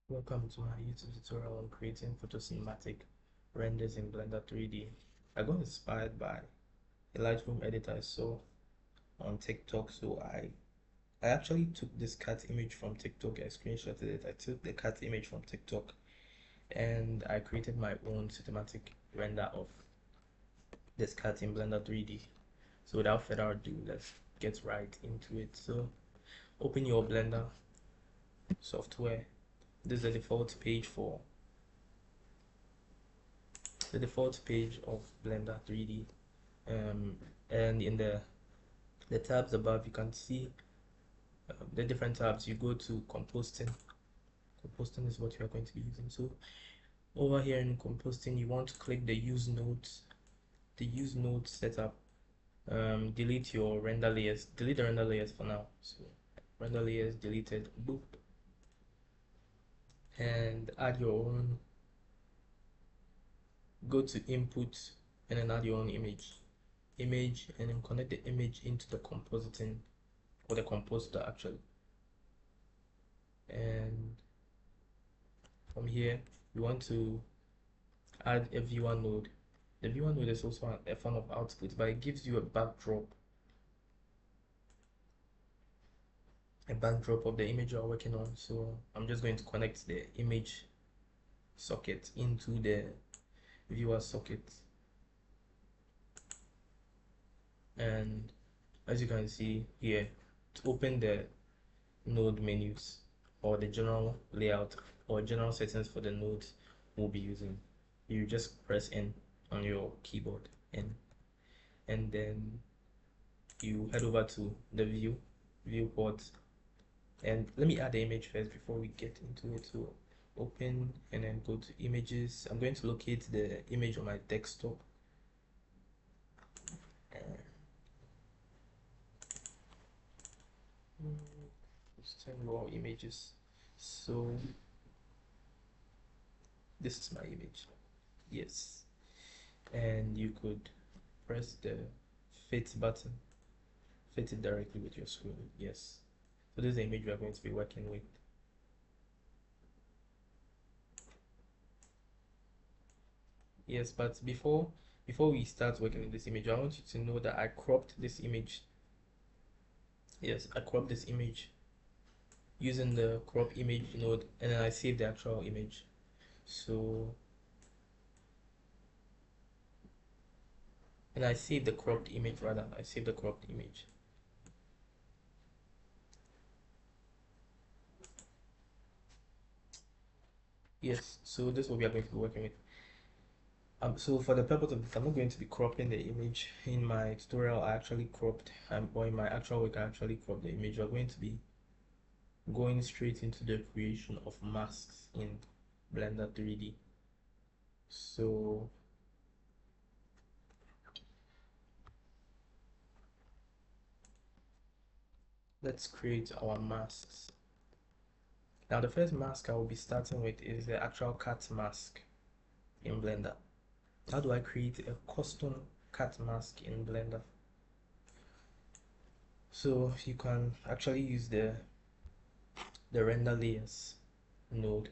Welcome to my YouTube tutorial on creating photocinematic renders in Blender 3D. I got inspired by a Lightroom editor I saw on TikTok, so I actually took this cat image from TikTok. I screenshotted it. I took the cat image from TikTok and I created my own cinematic render of this cat in Blender 3D. So without further ado, let's get right into it. So open your Blender software. This is the default page of Blender 3D, and in the tabs above you can see the different tabs. You go to compositing. Compositing is what you are going to be using. So over here in compositing, you want to click the use nodes setup. Delete your render layers. Delete the render layers for now. So render layers deleted. Boop. And add your own. Go to input and then add your own image, and then connect the image into the compositing, or the compositor actually. And from here you want to add a viewer node. The viewer node is also a form of output, but it gives you a backdrop of the image you're working on. So I'm just going to connect the image socket into the viewer socket, and as you can see here, to open the node menus or the general layout or general settings for the nodes we'll be using, you just press N on your keyboard, and then you head over to the viewport. And let me add the image first before we get into it. So open and then go to images. I'm going to locate the image on my desktop. Just 10 raw images. So this is my image. Yes. And you could press the fit button, fit it directly with your screen. Yes. So this is the image we are going to be working with. Yes, but before we start working with this image, I want you to know that I cropped this image. Yes, I cropped this image using the crop image node, and then I saved the actual image. So, and I saved the cropped image rather. I saved the cropped image. Yes, so this is what we are going to be working with. So for the purpose of this, I'm not going to be cropping the image. In my tutorial, I actually cropped, or in my actual work, I actually cropped the image. We're going to be going straight into the creation of masks in Blender 3D. So let's create our masks. Now the first mask I will be starting with is the actual cat mask in Blender. How do I create a custom cat mask in Blender? So you can actually use the render layers node.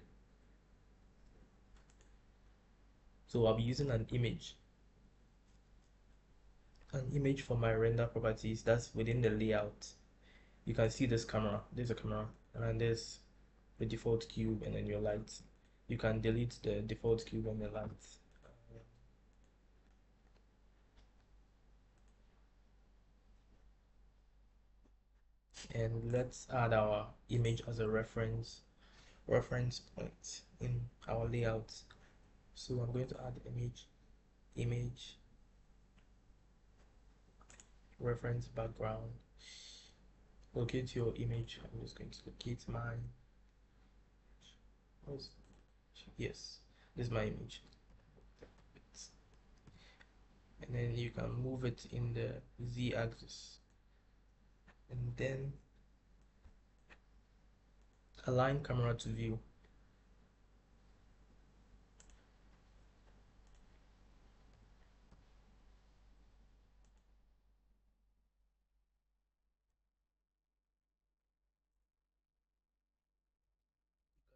So I'll be using an image for my render properties. That's within the layout. You can see this camera. There's a camera, and then there's the default cube, and then your lights. You can delete the default cube and the lights. And let's add our image as a reference point in our layout. So I'm going to add image, reference background, locate your image. I'm just going to locate mine. Yes, this is my image. And then you can move it in the z-axis, and then align camera to view.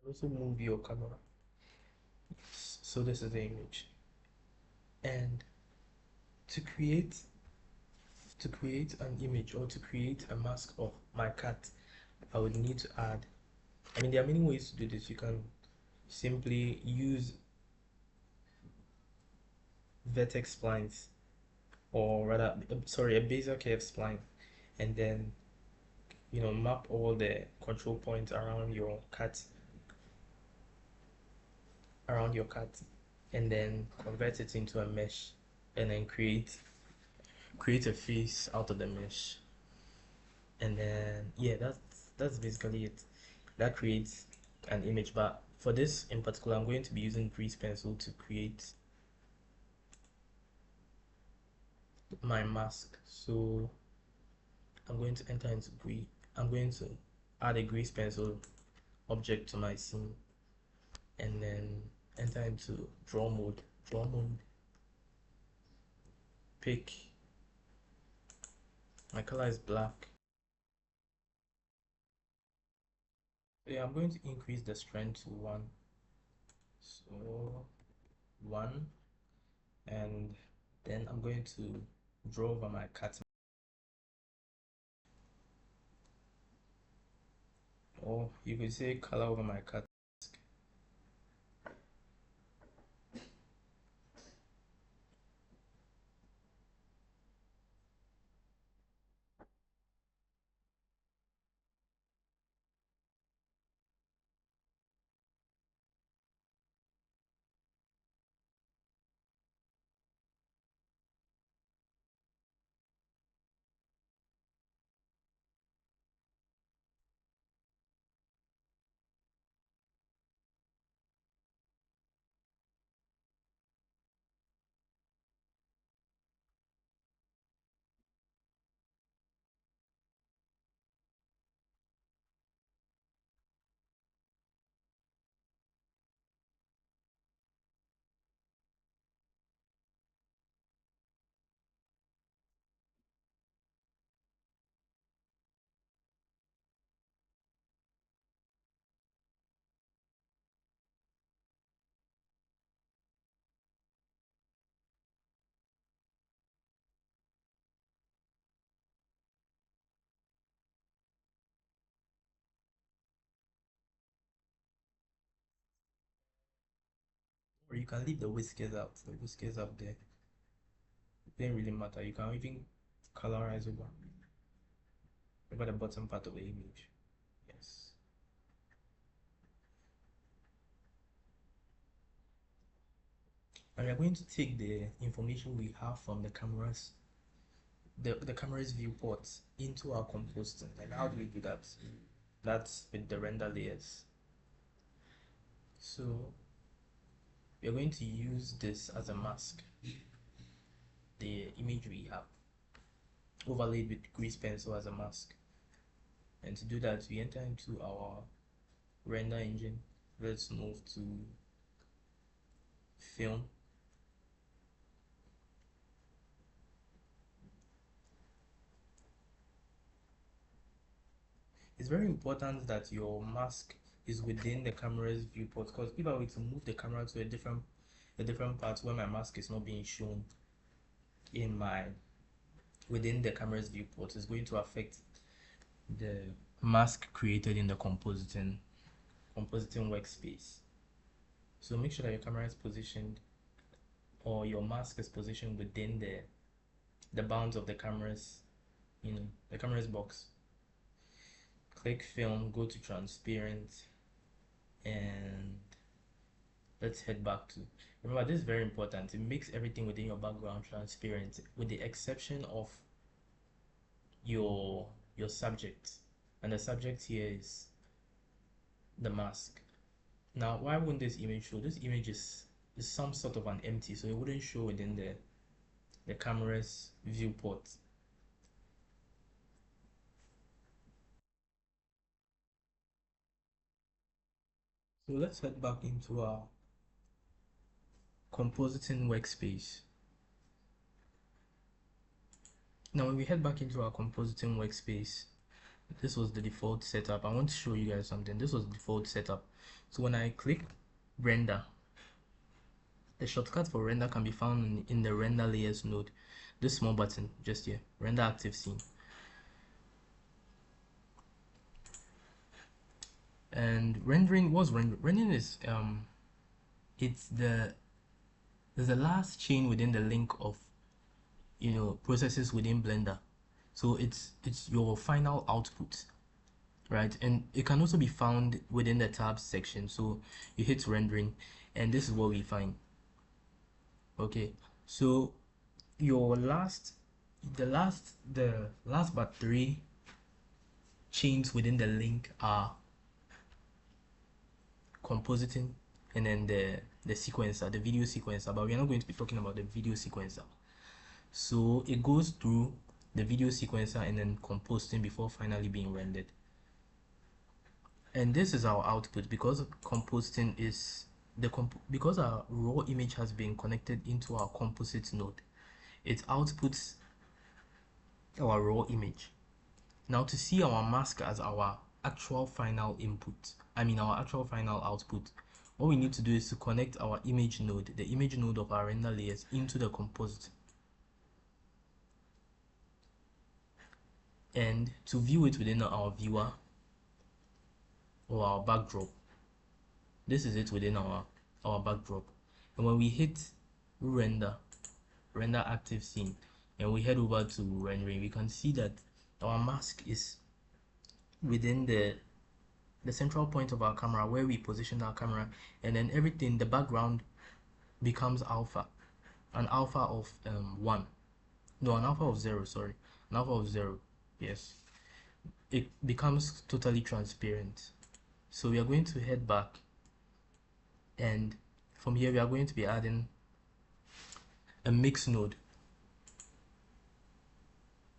Also move your camera. So this is the image, and to create an image, or to create a mask of my cat, I would need to add, I mean, there are many ways to do this. You can simply use vertex splines, or rather, sorry, a bezier curve spline, and then map all the control points around your cat, and then convert it into a mesh, and then create a face out of the mesh. And then yeah, that's basically it. That creates an image. But for this in particular, I'm going to be using grease pencil to create my mask. So I'm going to enter into grease. I'm going to add a grease pencil object to my scene, and then enter into draw mode. Pick, my color is black. Yeah, I'm going to increase the strength to 1. So 1, and then I'm going to draw over my cat, or you could say color over my cat. Or you can leave the whiskers out. The whiskers up there, it doesn't really matter. You can even colorize over the bottom part of the image. Yes. And we are going to take the information we have from the camera's viewports into our compositing. And how do we do that? That's with the render layers. So we are going to use this as a mask, the image we have overlaid with grease pencil as a mask. And to do that, we enter into our render engine. Let's move to film. It's very important that your mask is within the camera's viewport, because if I were to move the camera to a different part where my mask is not being shown within the camera's viewport, it's going to affect the mask created in the compositing workspace. So make sure that your camera is positioned, or your mask is positioned within the bounds of the camera's box. Click film, go to transparent, and let's head back to, remember, this is very important. It makes everything within your background transparent, with the exception of your subject, and the subject here is the mask. Now, why wouldn't this image show? This image is some sort of an empty, so it wouldn't show within the camera's viewport. So let's head back into our compositing workspace. Now, when we head back into our compositing workspace, this was the default setup. I want to show you guys something. This was the default setup. So when I click render, the shortcut for render can be found in the render layers node. This small button just here, render active scene. And rendering was rendering is it's the last chain within the link of processes within Blender. So it's your final output, right? And it can also be found within the tabs section. So you hit rendering and this is what we find. Okay, so your last but 3 chains within the link are compositing and then the sequencer, the video sequencer, but we are not going to be talking about the video sequencer. So it goes through the video sequencer and then compositing before finally being rendered. And this is our output because compositing is because our raw image has been connected into our composite node. It outputs our raw image. Now to see our mask as our actual final input, our actual final output, what we need to do is to connect our image node, the image node of our render layers, into the composite. And to view it within our viewer or our backdrop, this is it within our backdrop. And when we hit render active scene and we head over to rendering, we can see that our mask is within the central point of our camera where we position our camera, and then everything, the background becomes alpha, an alpha of 1, no, an alpha of 0, sorry, an alpha of 0. Yes, it becomes totally transparent. So we are going to head back, and from here we are going to be adding a mix node.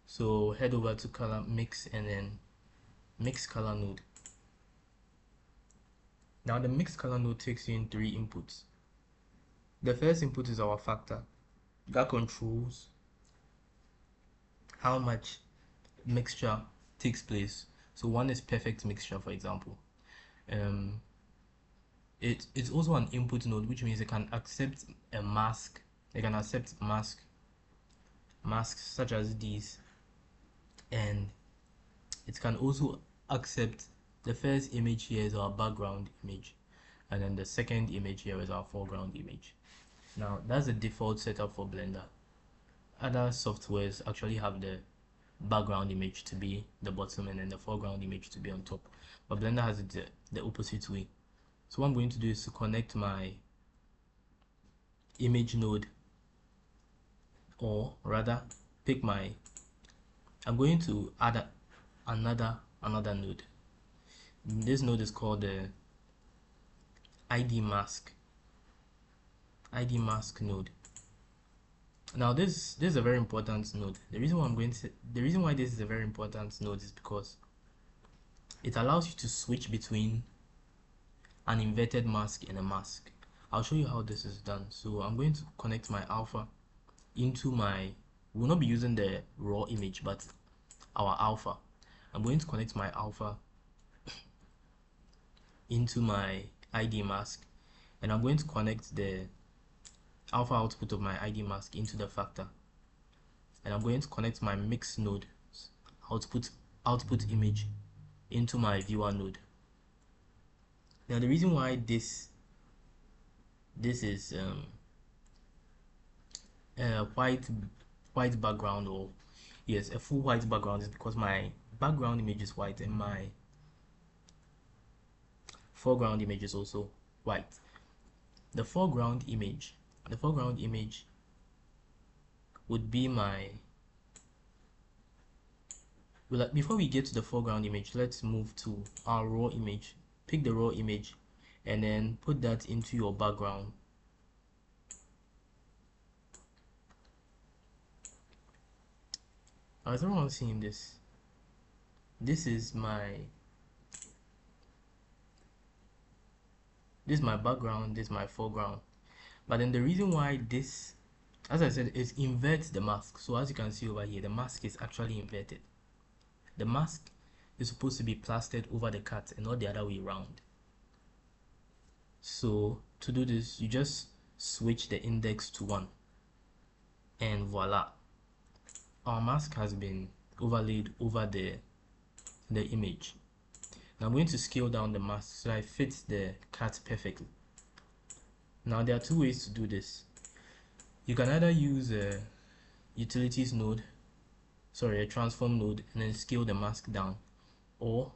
So head over to color mix and then mix color node. Now the mix color node takes you in 3 inputs. The first input is our factor that controls how much mixture takes place. So 1 is perfect mixture, for example. It's also an input node, which means it can accept a mask. It can accept masks such as these, and it can also accept the first image here is our background image, and then the second image here is our foreground image. Now that's the default setup for Blender. Other softwares actually have the background image to be the bottom and then the foreground image to be on top, but Blender has it the opposite way. So what I'm going to do is to connect my image node, or rather pick my, I'm going to add another node. This node is called the ID mask node. Now this is a very important node. The reason why this is a very important node is because it allows you to switch between an inverted mask and a mask. I'll show you how this is done. So I'm going to connect my alpha into my, we'll not be using the raw image but our alpha. I'm going to connect my alpha into my ID mask, and I'm going to connect the alpha output of my ID mask into the factor, and I'm going to connect my mix node output image into my viewer node. Now the reason why this is a white background, or yes, a full white background, is because my background image is white and my foreground image is also white. The foreground image would be my Before we get to the foreground image, let's move to our raw image. Pick the raw image and then put that into your background. Is everyone seeing this? This is my background, this is my foreground. But then the reason why this, as I said, is inverts the mask. So as you can see over here, the mask is actually inverted. The mask is supposed to be plastered over the cut and not the other way around. So to do this, you just switch the index to 1 and voila, our mask has been overlaid over the image. Now I'm going to scale down the mask so that it fits the cut perfectly. Now there are two ways to do this. You can either use a utilities node, a transform node, and then scale the mask down, or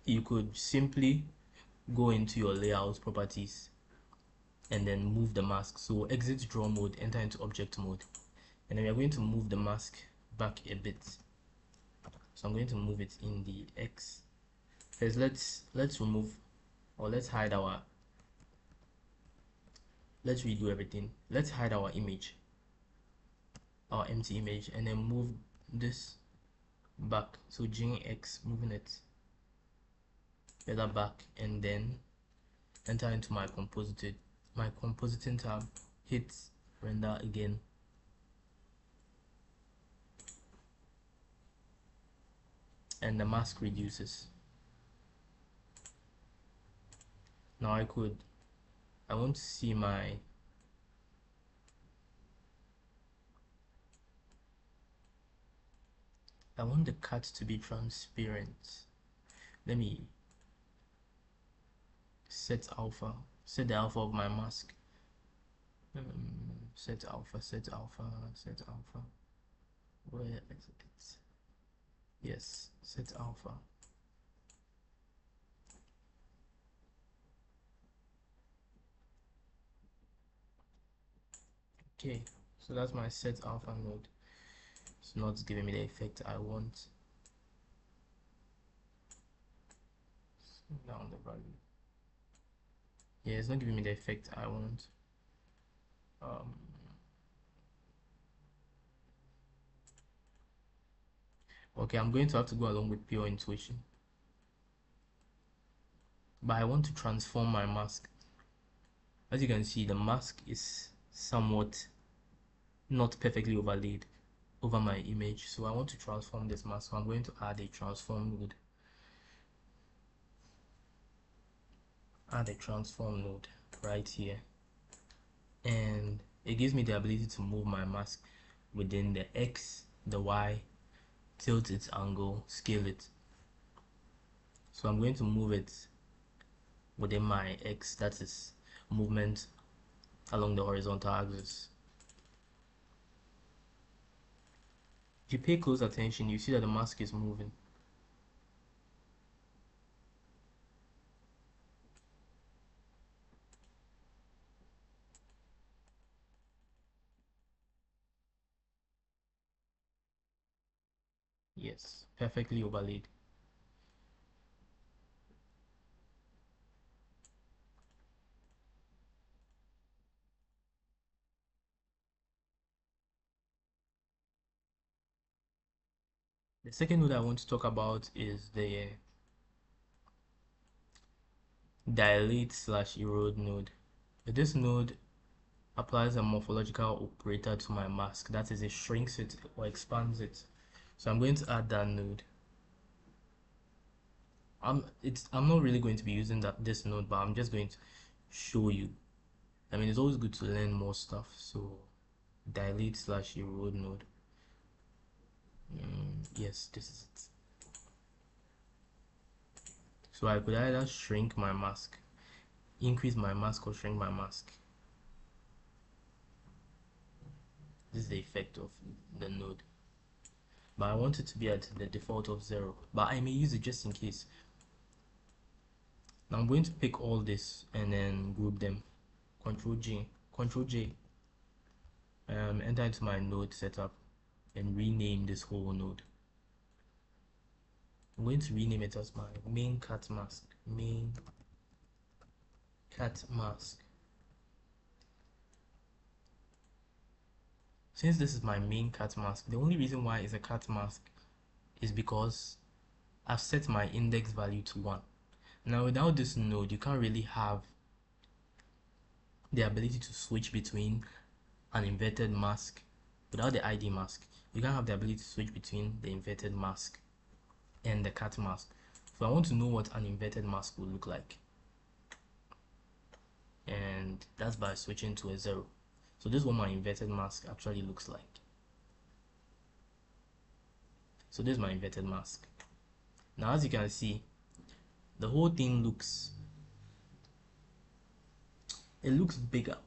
you could simply go into your layout properties and then move the mask. So exit draw mode, enter into object mode, and then we are going to move the mask back a bit. So I'm going to move it in the X. First, let's remove, or let's hide our, let's redo everything. Let's hide our image, our empty image, and then move this back. So X, moving it further back, and then enter into my compositing tab, hit render again, and the mask reduces. Now I want to see I want the cut to be transparent. Let me set the alpha of my mask. Set alpha. Where is it? Yes, set alpha. Okay, so that's my set alpha node. It's not giving me the effect I want. Down the value. Yeah, it's not giving me the effect I want. Okay, I'm going to have to go along with pure intuition. But I want to transform my mask. As you can see, the mask is somewhat not perfectly overlaid over my image. So I want to transform this mask. So I'm going to add a transform node. Add a transform node right here. And it gives me the ability to move my mask within the X, the Y, tilt its angle, scale it. So I'm going to move it within my X, that is movement along the horizontal axis. If you pay close attention, you see that the mask is moving. Yes, perfectly overlaid. The second node I want to talk about is the dilate/erode node. This node applies a morphological operator to my mask. That is, it shrinks it or expands it. So I'm going to add that node. I'm not really going to be using this node, but I'm just going to show you. I mean, it's always good to learn more stuff. So dilate/erode node. Yes, this is it. So I could either shrink my mask, increase my mask, or shrink my mask. This is the effect of the node. But I want it to be at the default of 0. But I may use it just in case. Now I'm going to pick all this and then group them. Control J. Enter into my node setup. and rename this whole node. I'm going to rename it as my main cat mask. Main cat mask. Since this is my main cat mask, the only reason why it's a cat mask is because I've set my index value to 1. Now without this node, you can't really have the ability to switch between an inverted mask. Without the ID mask, you can't have the ability to switch between the inverted mask and the cat mask. So I want to know what an inverted mask will look like, and that's by switching to a 0. So this is what my inverted mask actually looks like. So this is my inverted mask. Now as you can see, the whole thing looks bigger.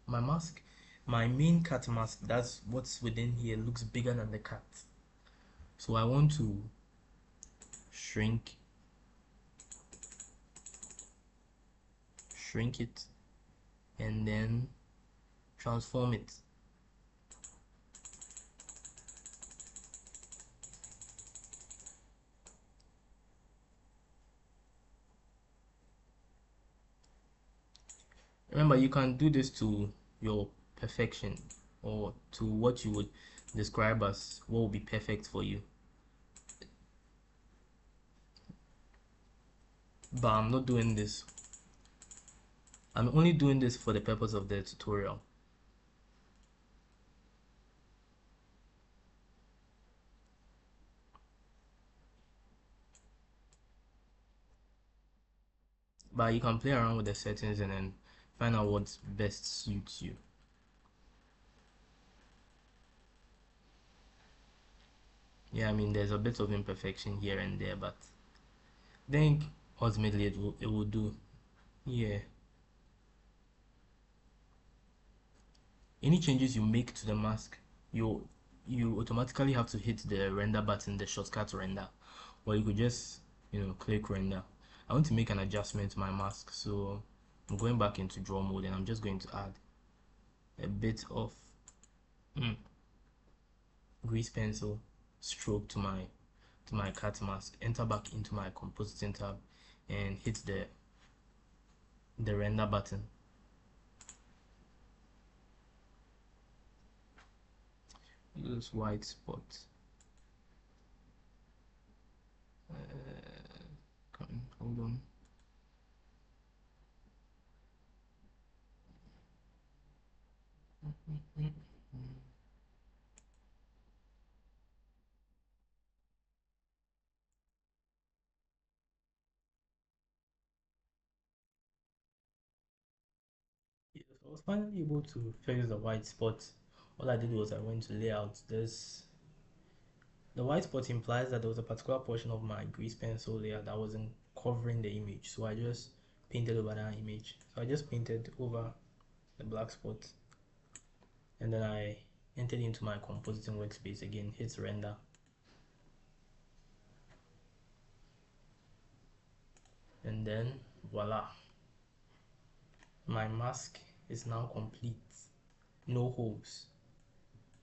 My mask, my main cat mask, that's what's within here, looks bigger than the cat. So I want to shrink it and then transform it. Remember, you can do this to your perfection, or to what you would describe as what will be perfect for you. But I'm not doing this. I'm only doing this for the purpose of the tutorial. But you can play around with the settings and then find out what best suits you. Yeah, I mean, there's a bit of imperfection here and there, but I think ultimately it will do. Yeah. Any changes you make to the mask, you automatically have to hit the render button, the shortcut render, or you could just click render. I want to make an adjustment to my mask, so I'm going back into draw mode and I'm just going to add a bit of grease pencil stroke to my cat mask. Enter back into my compositing tab and hit the render button. This white spot. Hold on. Yes, I was finally able to fix the white spot. All I did was I went to layout. The white spot implies that there was a particular portion of my grease pencil layer that wasn't covering the image, so I just painted over that image. So I just painted over the black spot, and then I entered into my compositing workspace again, hit render, and then voila, my mask is now complete, no holes.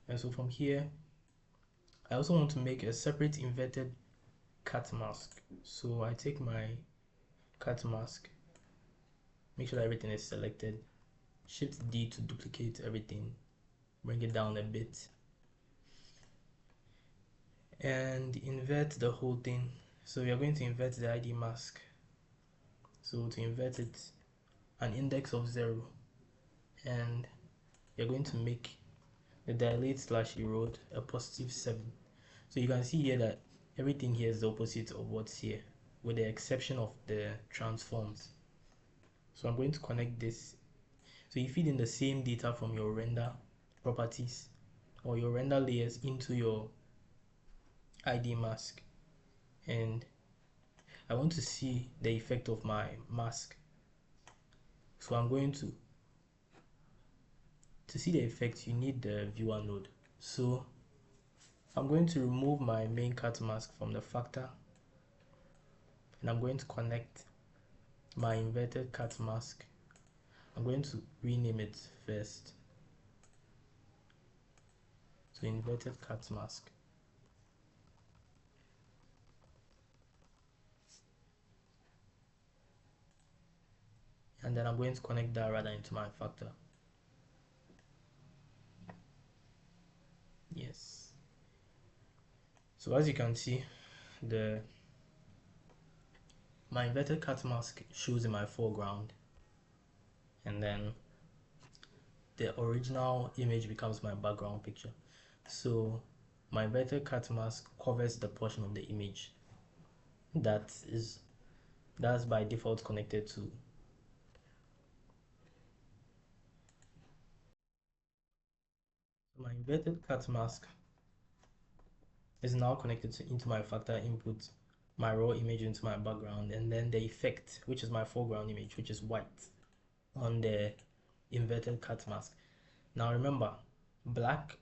And so from here, I also want to make a separate inverted cat mask. So I take my cat mask, make sure that everything is selected, shift D to duplicate everything, bring it down a bit, and invert the whole thing. So we are going to invert the ID mask. So to invert it, an index of 0, and you're going to make the dilate / erode a +7. So you can see here that everything here is the opposite of what's here, with the exception of the transforms. So I'm going to connect this. So you feed in the same data from your render properties or your render layers into your ID mask, and I want to see the effect of my mask. So I'm going to see the effect, you need the viewer node. So I'm going to remove my main cat mask from the factor, and I'm going to connect my inverted cat mask. I'm going to rename it first. So inverted cat mask. And then I'm going to connect that rather into my factor. Yes. So as you can see, my inverted cat mask shows in my foreground, and then the original image becomes my background picture. So my inverted cat mask covers the portion of the image that's by default connected to. My inverted cat mask is now connected into my factor input, my raw image into my background, and then the effect, which is my foreground image, which is white, on the inverted cat mask. Now remember, black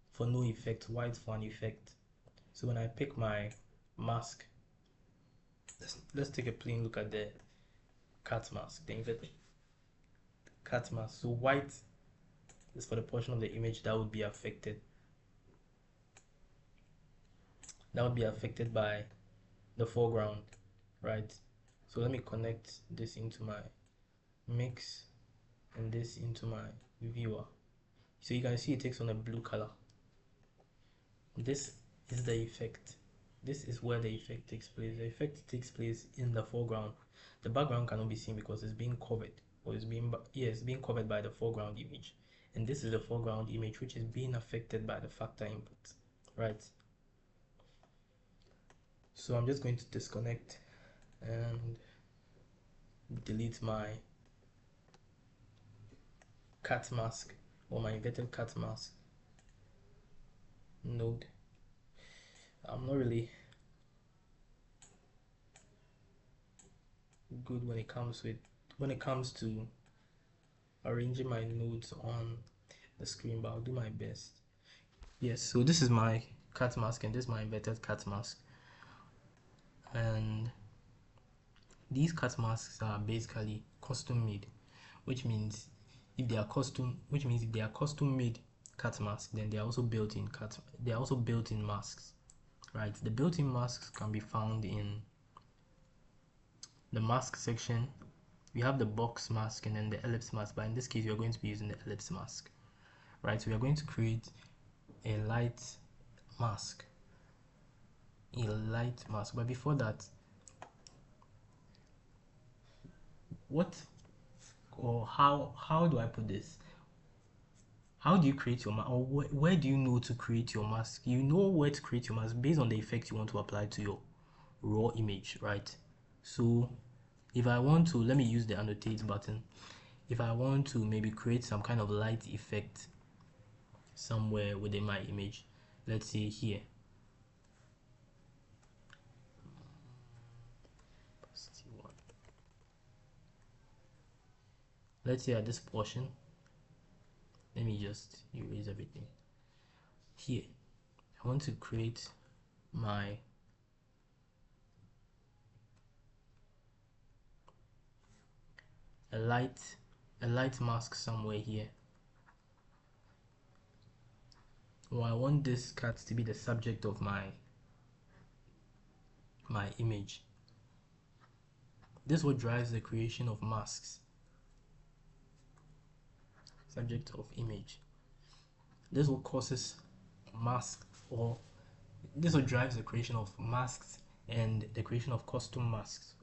for no effect, white for an effect. So when I pick my mask, let's take a plain look at the cat mask, the inverted cat mask. So white is for the portion of the image that would be affected. That would be affected by the foreground, right? So let me connect this into my mix and this into my viewer. So you can see it takes on a blue color. This is the effect. This is where the effect takes place. The effect takes place in the foreground. The background cannot be seen because it's being covered, or it's being covered by the foreground image. And this is the foreground image which is being affected by the factor input, right? So I'm just going to disconnect and delete my cat mask, or my inverted cat mask node. I'm not really good when it comes to arranging my nodes on the screen, but I'll do my best. Yes, so this is my cat mask and this is my inverted cat mask, and these cat masks are basically custom made, which means if they are custom made cat masks, then they are also built-in masks, right? The built-in masks can be found in the mask section. We have the box mask and then the ellipse mask, but in this case we are going to be using the ellipse mask, right? So we are going to create a light mask, but before that, how do I put this? How do you create your mask, or where do you know to create your mask? You know where to create your mask based on the effect you want to apply to your raw image, right? So if I want to, let me use the annotate button. If I want to maybe create some kind of light effect somewhere within my image, let's say here, let's say at this portion, let me just erase everything here. I want to create my a light mask somewhere here. Or I want this cat to be the subject of my image. This is what drives the creation of masks. Subject of image. This is what causes masks, or this is what drives the creation of masks and the creation of custom masks.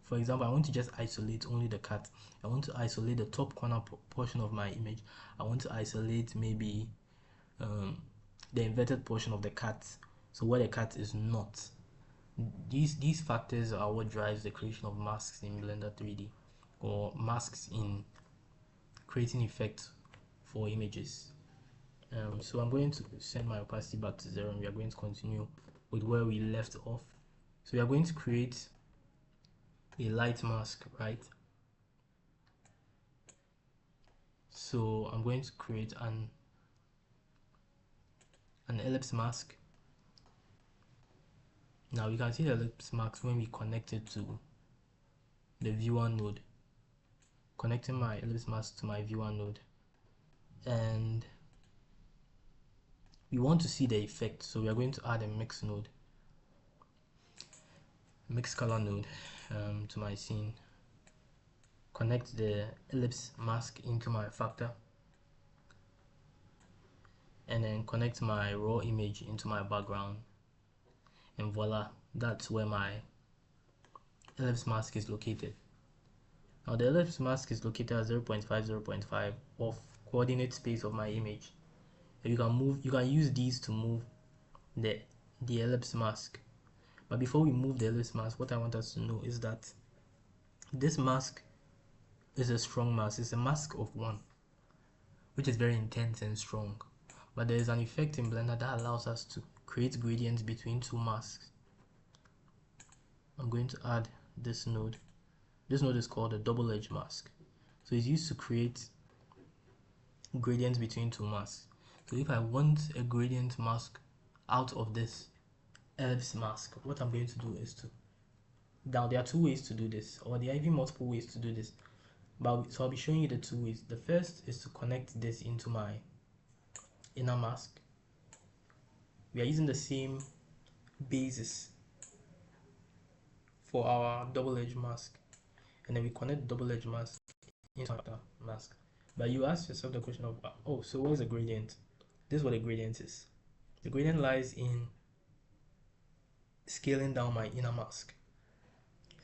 For example, I want to just isolate only the cat. I want to isolate the top corner portion of my image. I want to isolate maybe the inverted portion of the cat, so where the cat is not. These factors are what drives the creation of masks in Blender 3D, or masks in creating effects for images. So I'm going to send my opacity back to 0, and we are going to continue with where we left off. So we are going to create a light mask, right? So I'm going to create an ellipse mask. Now you can see the ellipse mask when we connect it to the viewer node. Connecting my ellipse mask to my viewer node, and we want to see the effect, so we are going to add a mix node, mix color node to my scene, connect the ellipse mask into my factor, and then connect my raw image into my background, and voila, that's where my ellipse mask is located. Now the ellipse mask is located at 0.5, 0.5 of coordinate space of my image. You can use these to move the ellipse mask. But before we move the ellipse mask, what I want us to know is that this mask is a strong mask. It's a mask of 1, which is very intense and strong. But there is an effect in Blender that allows us to create gradients between 2 masks. I'm going to add this node. This node is called a double edge mask. So it's used to create gradients between 2 masks. So if I want a gradient mask out of this ellipse mask, what I'm going to do is to, now there are 2 ways to do this, or there are even multiple ways to do this, but so I'll be showing you the 2 ways. The first is to connect this into my inner mask. We are using the same basis for our double edge mask, and then we connect the double edge mask into our mask. But you ask yourself the question of, oh, so what is a gradient? This is what a gradient is. The gradient lies in scaling down my inner mask.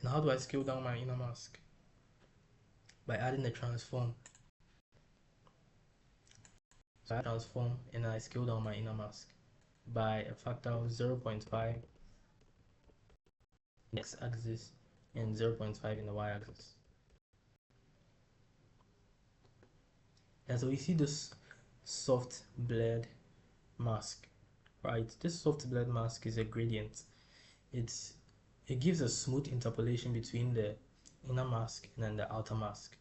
And how do I scale down my inner mask? By adding a transform. So I transform and I scale down my inner mask by a factor of 0.5 in the x-axis and 0.5 in the y-axis. And so we see this soft blurred mask, right? This soft blurred mask is a gradient. It gives a smooth interpolation between the inner mask and then the outer mask.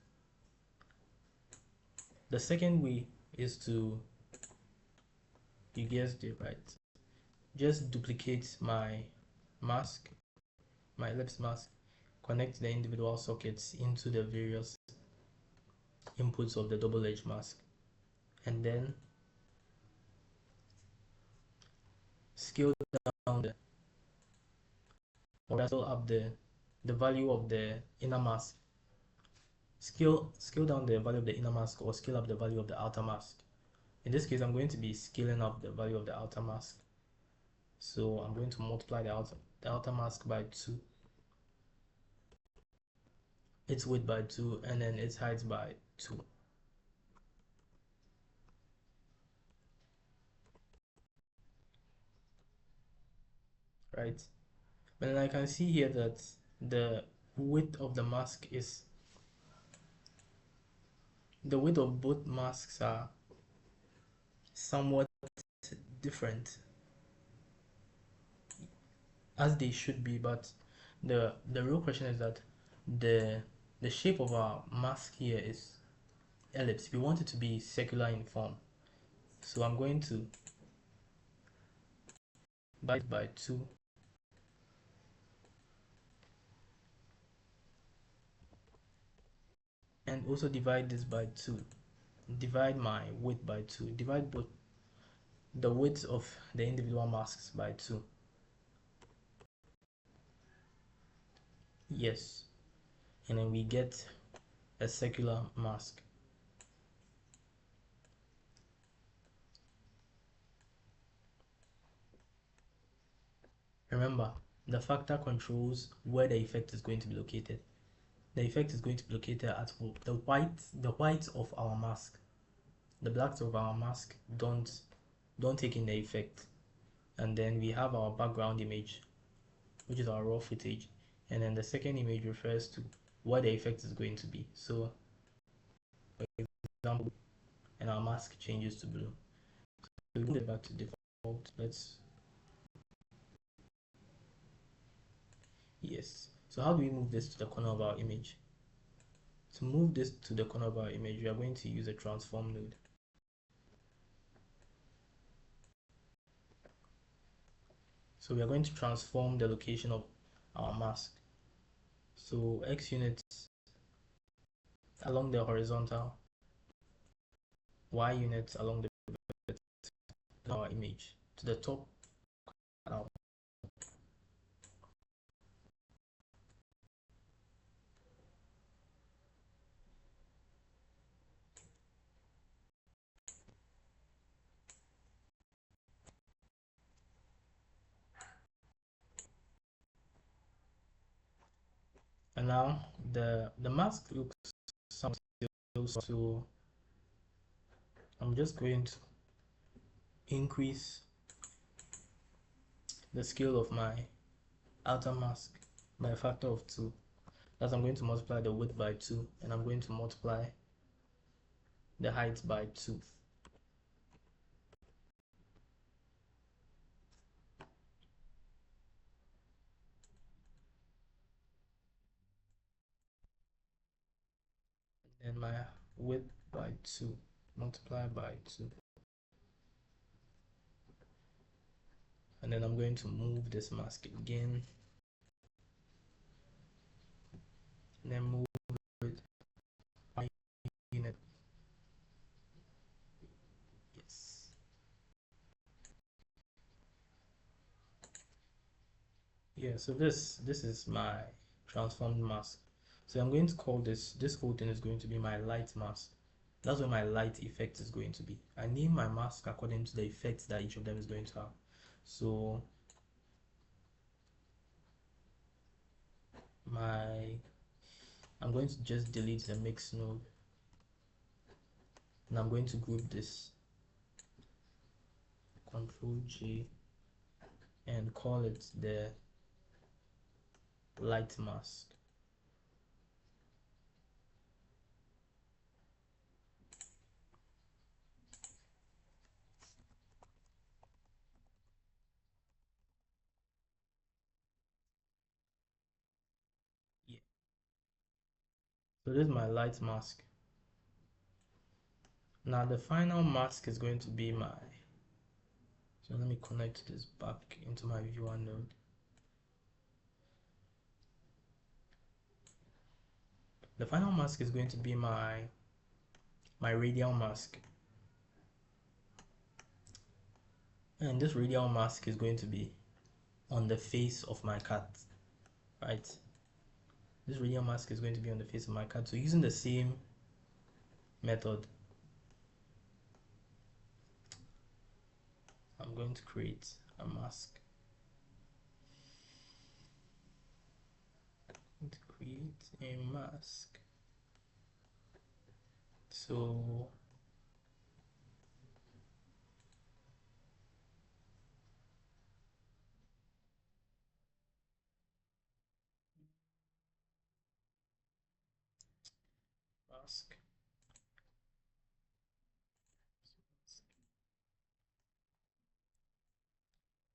The second way is to, you guessed it right, just duplicate my mask, my ellipse mask, connect the individual sockets into the various inputs of the double edge mask, and then scale down the, or scale up the value of the inner mask. Scale down the value of the inner mask or scale up the value of the outer mask. In this case, I'm going to be scaling up the value of the outer mask. So I'm going to multiply the outer mask by 2, its width by 2, and then its height by 2. Right? But then I can see here that the width of the mask is, the width of both masks are somewhat different, as they should be, but the real question is that the shape of our mask here is ellipse. We want it to be circular in form, so I'm going to divide by 2, and also divide this by 2. Divide my width by 2. Divide both the width of the individual masks by 2. Yes, and then we get a circular mask. Remember, the factor controls where the effect is going to be located. The effect is going to be located at the white of our mask. The blacks of our mask don't take in the effect. And then we have our background image, which is our raw footage, and then the second image refers to where the effect is going to be. So for example, and our mask changes to blue. So we move it back to default. Yes. So how do we move this to the corner of our image? To move this to the corner of our image, we are going to use a transform node. So we are going to transform the location of our mask. So X units along the horizontal, Y units along the vertical. our image to the top now. And now the mask looks something, so I'm just going to increase the scale of my outer mask by a factor of 2. That's, I'm going to multiply the width by 2, and I'm going to multiply the height by 2. And my width by 2, multiply by 2. And then I'm going to move this mask again, and then move it by unit. Yes. Yeah, so this is my transformed mask. So I'm going to call this whole thing is going to be my light mask. That's where my light effect is going to be. I name my mask according to the effects that each of them is going to have. So I'm going to just delete the mix node, and I'm going to group this, Control J, and call it the light mask. Yeah. So this is my light mask. Now the final mask is going to be my, so let me connect this back into my viewer node. The final mask is going to be my radial mask. And this radial mask is going to be on the face of my cat, right? This radial mask is going to be on the face of my cat. So using the same method, I'm going to create a mask. I'm going to create a mask. So mask.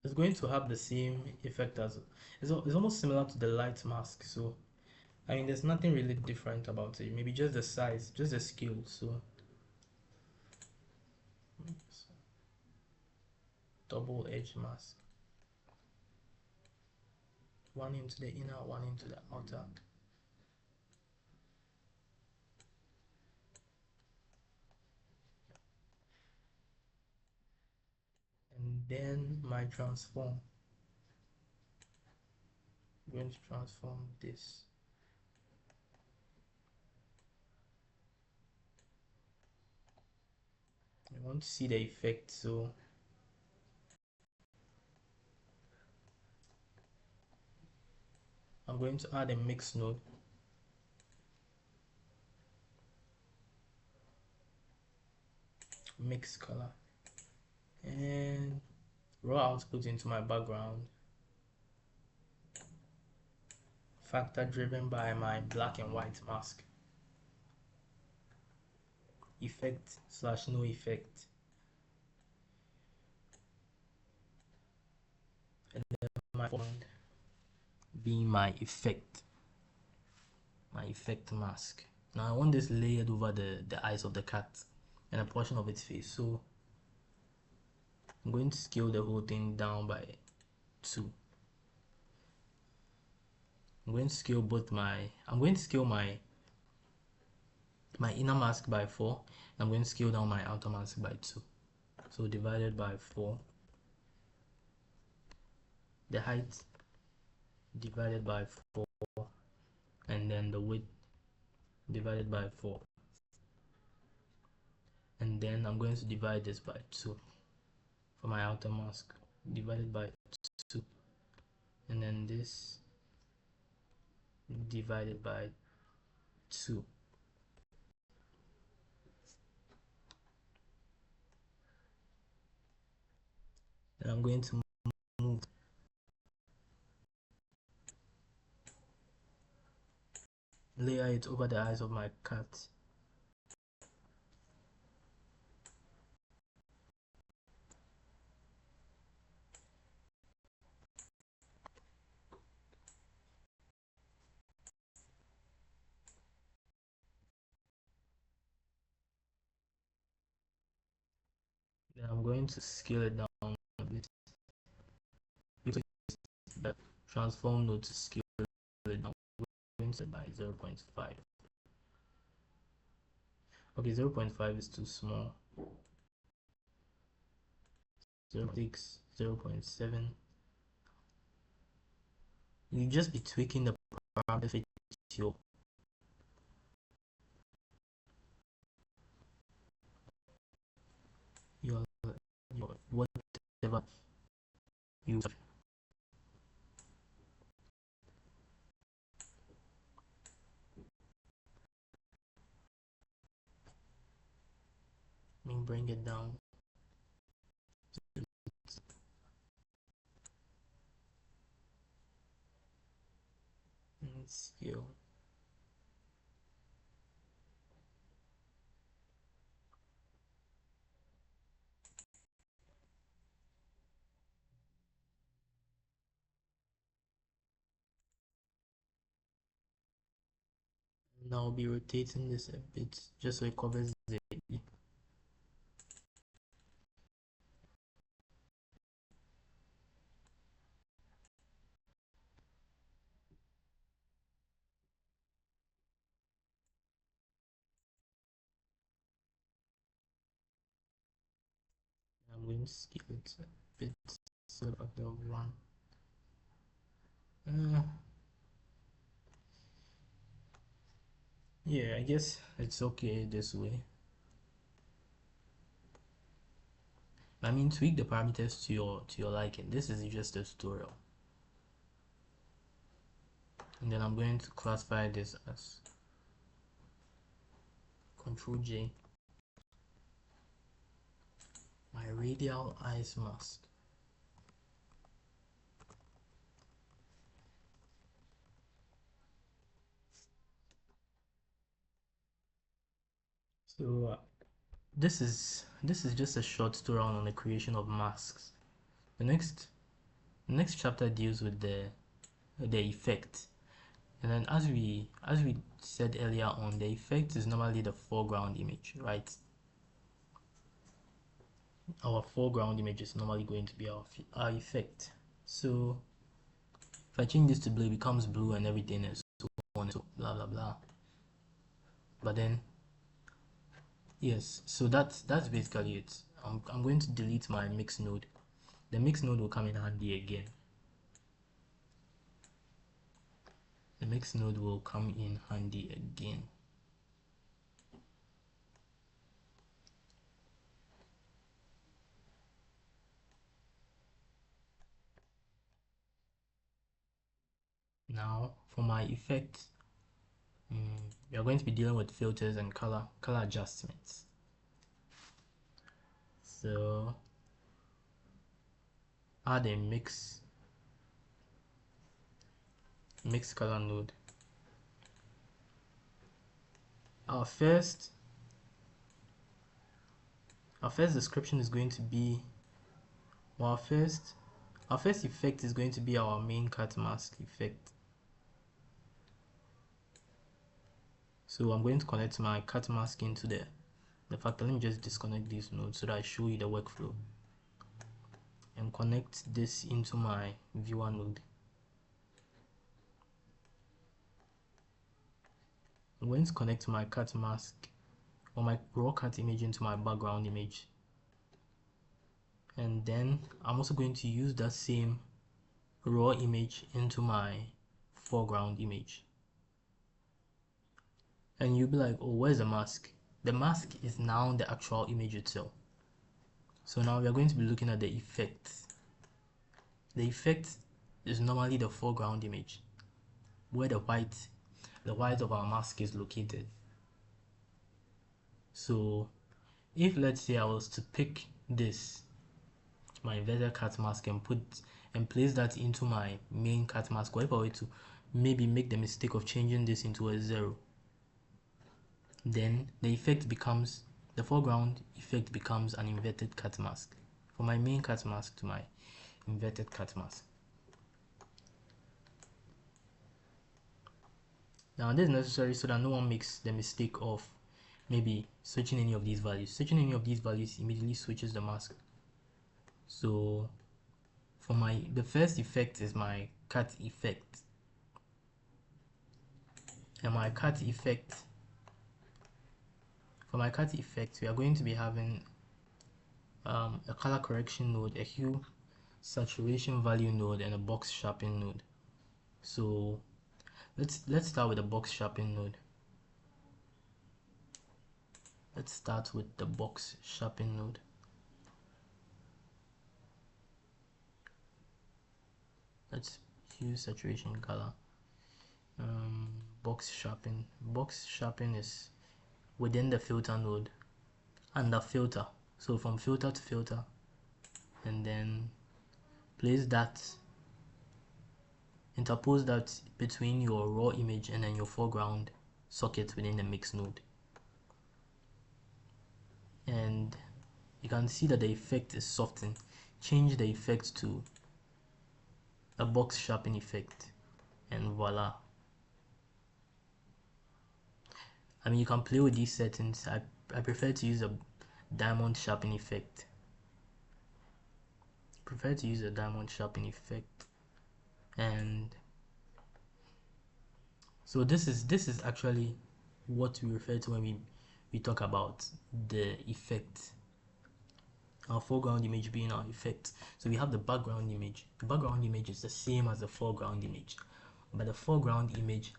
It's going to have the same effect as it's almost similar to the light mask. So I mean, there's nothing really different about it. Maybe just the size, just the scale. So double edge mask. One into the inner, one into the outer. And then my transform. I'm going to transform this. I want to see the effect, so I'm going to add a mix node. Mix color. And raw output into my background. Factor driven by my black and white mask. Effect / no effect. And then my point being my effect mask. Now I want this layered over the eyes of the cat and a portion of its face. So I'm going to scale the whole thing down by 2. I'm going to scale my inner mask by 4. I'm going to scale down my outer mask by 2. So divided by 4. The height divided by 4, and then the width divided by 4. And then I'm going to divide this by 2 for my outer mask, divided by 2, and then this divided by 2. Then I'm going to move layer it over the eyes of my cat. Then I'm going to scale it down a bit. Use the transform node to scale it down. I'm going to by 0.5. Okay, 0.5 is too small. 0.6, 0.7. You just be tweaking the parameter to your whatever you bring it down and scale. Now I'll be rotating this a bit just so it covers the I'm going to scale it a bit so that the one yeah, I guess it's okay this way. I mean, tweak the parameters to your liking. This is just a tutorial. And then I'm going to classify this as Control J, my radial eyes mask. So this is just a short tutorial on the creation of masks. The next chapter deals with the effect. And then as we said earlier on, the effect is normally the foreground image, right? Our foreground image is normally going to be our effect. So if I change this to blue, it becomes blue and everything is so on and so blah blah blah. But then yes, so that's basically it. I'm going to delete my mix node. The mix node will come in handy again. The mix node will come in handy again. Now for my effect, we are going to be dealing with filters and color adjustments. So add a mix color node. Our first description is going to be, well, our first effect is going to be our main cat mask effect. So I'm going to connect my cat mask into the factor. Let me just disconnect this node so that I show you the workflow, and connect this into my viewer node. I'm going to connect my cat mask or my raw cat image into my background image. And then I'm also going to use that same raw image into my foreground image. And you'll be like, oh, where's the mask? The mask is now the actual image itself. So now we are going to be looking at the effect. The effect is normally the foreground image, where the white of our mask is located. So if, let's say, I was to pick this, my inverted cat mask, and place that into my main cat mask, or if I were to maybe make the mistake of changing this into a 0, then the foreground effect becomes an inverted cat mask, from my main cat mask to my inverted cat mask. Now this is necessary so that no one makes the mistake of maybe switching any of these values. Switching any of these values immediately switches the mask. So for the first effect is my cat effect, and my cat effect, for my cat effect, we are going to be having a color correction node, a hue saturation value node, and a box sharpen node. So let's start with the box sharpen node. Let's start with the box sharpen node. Let's hue saturation color. Box sharpen. Box sharpen is within the filter node, under filter. So from filter to filter, and then interpose that between your raw image and then your foreground socket within the mix node. And you can see that the effect is softened. Change the effect to a box sharpen effect, and voila. I mean, you can play with these settings. I prefer to use a diamond sharpen effect. And so this is actually what we refer to when we talk about the effect. Our foreground image being our effect. So we have the background image. The background image is the same as the foreground image, but the foreground image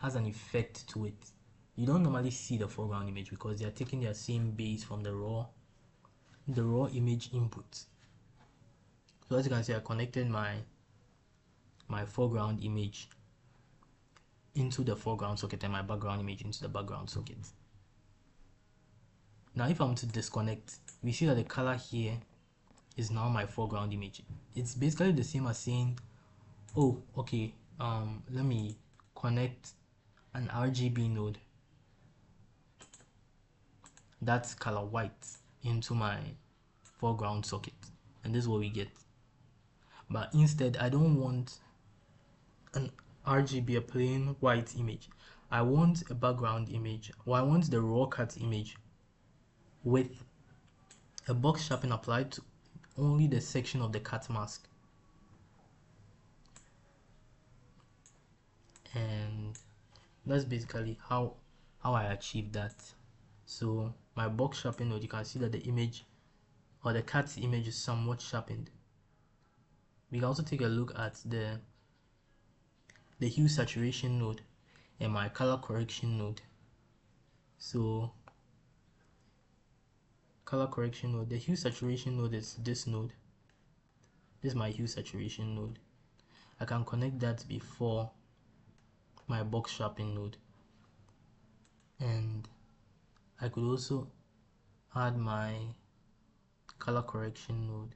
has an effect to it. You don't normally see the foreground image because they are taking their same base from the raw image input. So as you can see, I connected my foreground image into the foreground socket and my background image into the background socket. Now if I'm to disconnect, we see that the color here is now my foreground image. It's basically the same as saying, oh, okay, let me connect an RGB node that's color white into my foreground socket, and this is what we get. But instead, I don't want an RGB, a plain white image. I want a background image, or I want the raw cut image with a box sharpen applied to only the section of the cut mask. And that's basically how I achieved that. So my box sharpen node, you can see that the image or the cat image is somewhat sharpened. We can also take a look at the hue saturation node and my color correction node. So color correction node, the hue saturation node is this node. This is my hue saturation node. I can connect that before my box sharpen node, and I could also add my color correction node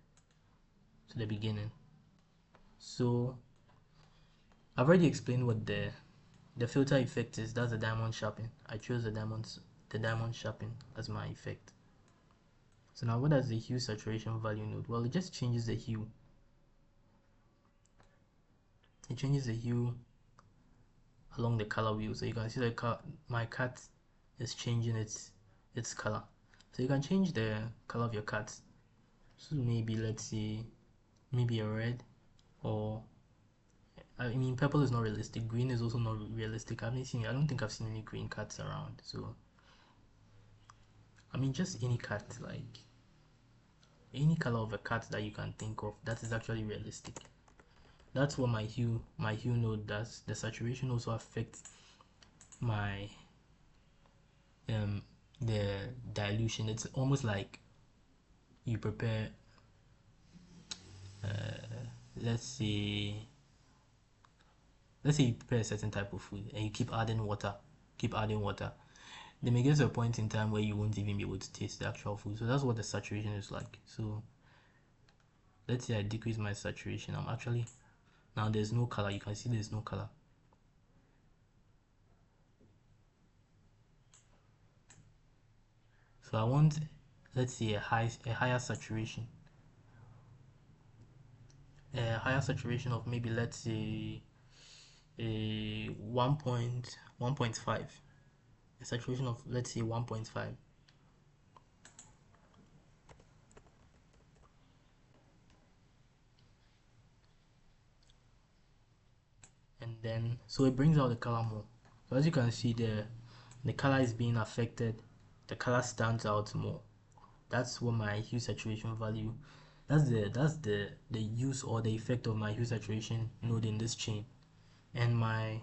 to the beginning. So I've already explained what the filter effect is. That's the diamond sharpen. I chose the diamond sharpen as my effect. So now what does the hue saturation value node? Well, it just changes the hue. It changes the hue along the color wheel. So you can see that my cat is changing its color. So you can change the color of your cat. So maybe, let's say, maybe a red, or I mean, purple is not realistic. Green is also not realistic. I don't think I've seen any green cats around. So I mean, just any cat, like any color of a cat that you can think of that is actually realistic. That's what my hue node does. The saturation also affects my the dilution. It's almost like you prepare let's say you prepare a certain type of food and you keep adding water, there may get to a point in time where you won't even be able to taste the actual food. So that's what the saturation is like. So let's say I decrease my saturation. I'm actually, now there's no color. You can see there's no color. So I want, let's say a higher saturation. A higher saturation of maybe, let's say a 1.5. A saturation of, let's say, 1.5. And then, so it brings out the color more. So as you can see there, the color is being affected. The color stands out more. That's what my hue saturation value, that's the use or the effect of my hue saturation node in this chain. And my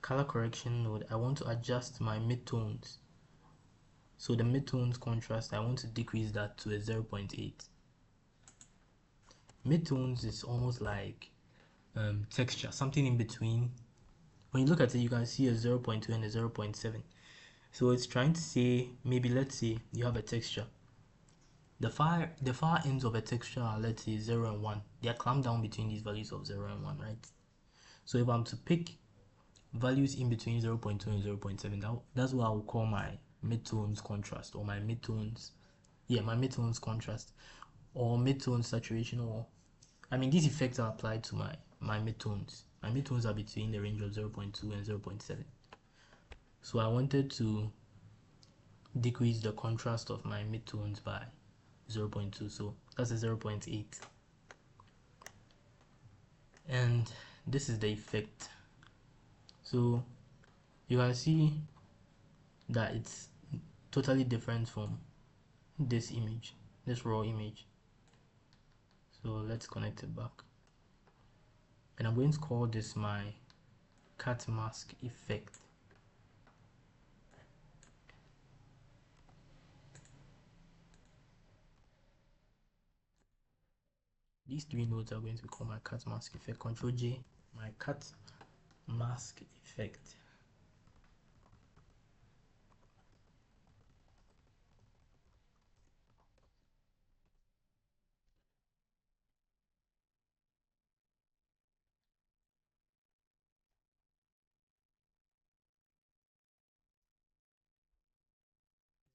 color correction node, I want to adjust my midtones. So the midtones contrast, I want to decrease that to a 0.8. Midtones is almost like texture, something in between. When you look at it, you can see a 0.2 and a 0.7. So it's trying to say, maybe let's say you have a texture. The far ends of a texture are, let's say, 0 and 1. They are clamped down between these values of 0 and 1, right? So if I'm to pick values in between 0.2 and 0.7, that's what I will call my midtones contrast, or my midtones, my midtones contrast, or midtones saturation, or I mean, these effects are applied to my midtones. My midtones are between the range of 0.2 and 0.7. So I wanted to decrease the contrast of my midtones by 0.2, so that's a 0.8. And this is the effect. So you can see that it's totally different from this image, this raw image. So let's connect it back, and I'm going to call this my cat mask effect. These three nodes are going to be called my cat mask effect. Control J, my cat mask effect.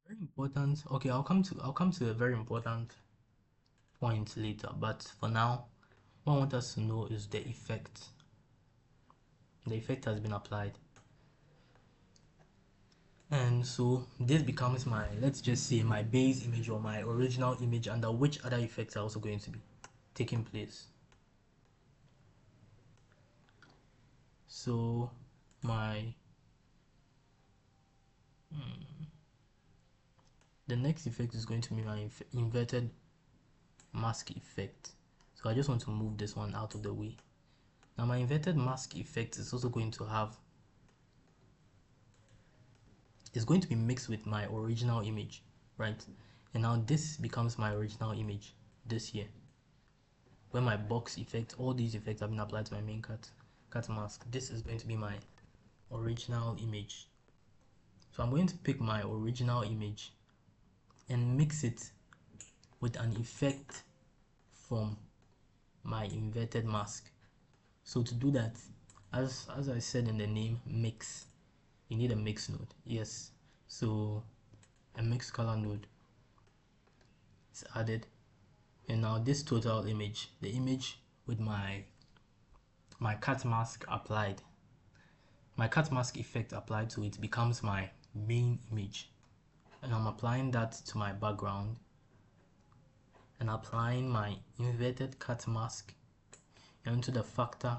Very important. Okay, I'll come to a very important point later, but for now, what I want us to know is the effect. The effect has been applied. And so this becomes my, let's just say, my base image or my original image, under which other effects are also going to be taking place. So my the next effect is going to be my inverted mask effect. So I just want to move this one out of the way. Now my inverted mask effect is also going to have, it's going to be mixed with my original image, right? And now this becomes my original image, this here, where my box effect, all these effects have been applied to my main cat mask. This is going to be my original image. So I'm going to pick my original image and mix it with an effect from my inverted mask. So to do that, as I said in the name, mix, you need a mix node. Yes, so a mix color node is added, and now this total image, the image with my cat mask applied, my cat mask effect applied to it, becomes my main image. And I'm applying that to my background and applying my inverted cat mask into the factor,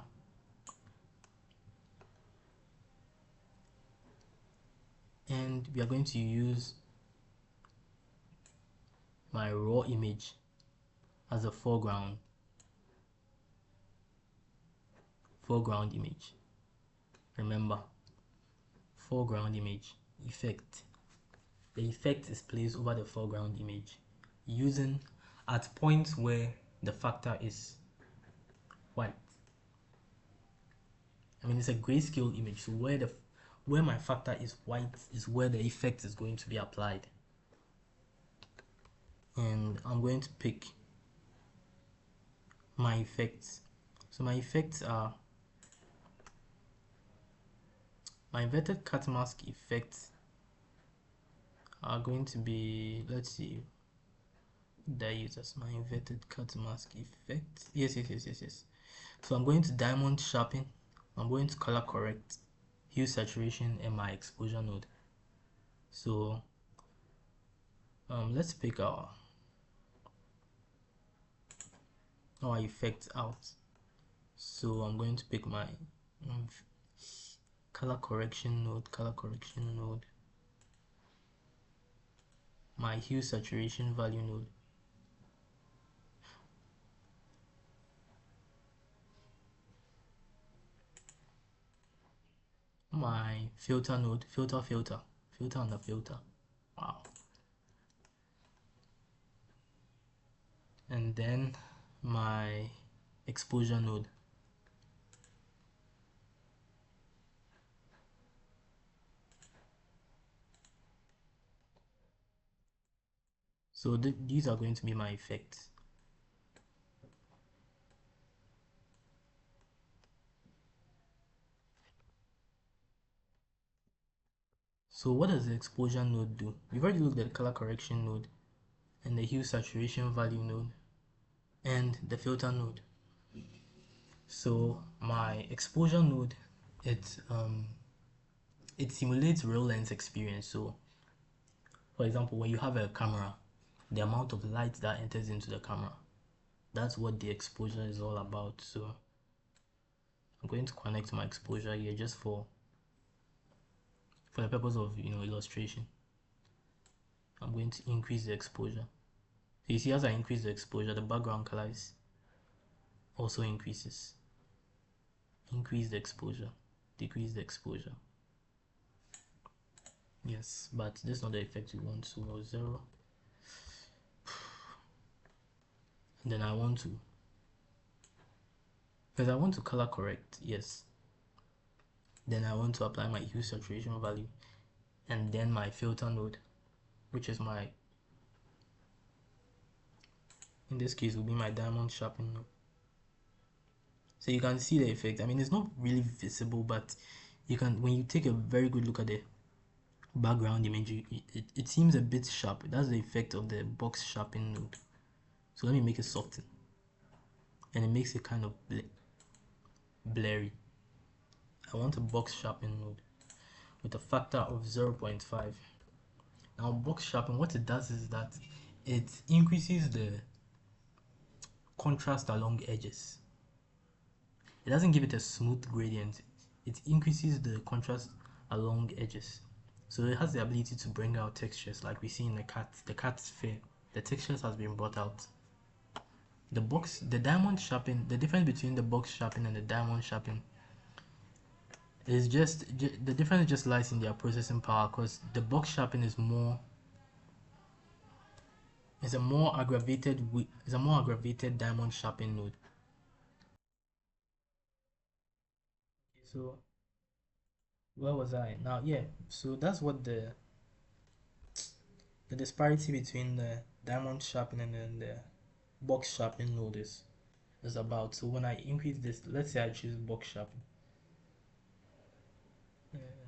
and we are going to use my raw image as a foreground image. Remember, foreground image effect. The effect is placed over the foreground image using at points where the factor is white. I mean, it's a grayscale image, so where my factor is white is where the effect is going to be applied. And I'm going to pick my effects. So my effects are my inverted cut mask effects are going to be, let's see, that uses my inverted cut mask effect. Yes. So I'm going to diamond sharpen, I'm going to color correct, hue saturation, and my exposure node. So let's pick our effects out. So I'm going to pick my color correction node, my hue saturation value node, my filter node, filter on the filter. Wow. And then my exposure node. So these are going to be my effects. So what does the exposure node do? We've already looked at the color correction node and the hue saturation value node and the filter node. So my exposure node, it simulates real lens experience. So for example, when you have a camera, the amount of light that enters into the camera, that's what the exposure is all about. So I'm going to connect my exposure here just for the purpose of illustration. I'm going to increase the exposure. So you see, as I increase the exposure, the background color also increases. Increase the exposure, decrease the exposure. Yes, but this is not the effect we want. So 0. And then I want to, because I want to color correct, yes. Then I want to apply my hue saturation value, and then my filter node, which is my, in this case will be my diamond sharpen node. So you can see the effect. I mean, it's not really visible, but you can, when you take a very good look at the background image, it seems a bit sharp. That's the effect of the box sharpen node. So let me make it soften, and it makes it kind of blurry. I want a box sharpen node with a factor of 0.5. Now box sharpen, what it does is that it increases the contrast along edges. It doesn't give it a smooth gradient, it increases the contrast along edges. So it has the ability to bring out textures like we see in the cat's fur. The textures has been brought out. The diamond sharpen, the difference between the box sharpen and the diamond sharpen is just the difference just lies in their processing power, because the box sharpen is a more aggravated diamond sharpen node. So where was I now? Yeah, so that's what the disparity between the diamond sharpening and the box sharpening node is about. So when I increase this, let's say I choose box sharpen,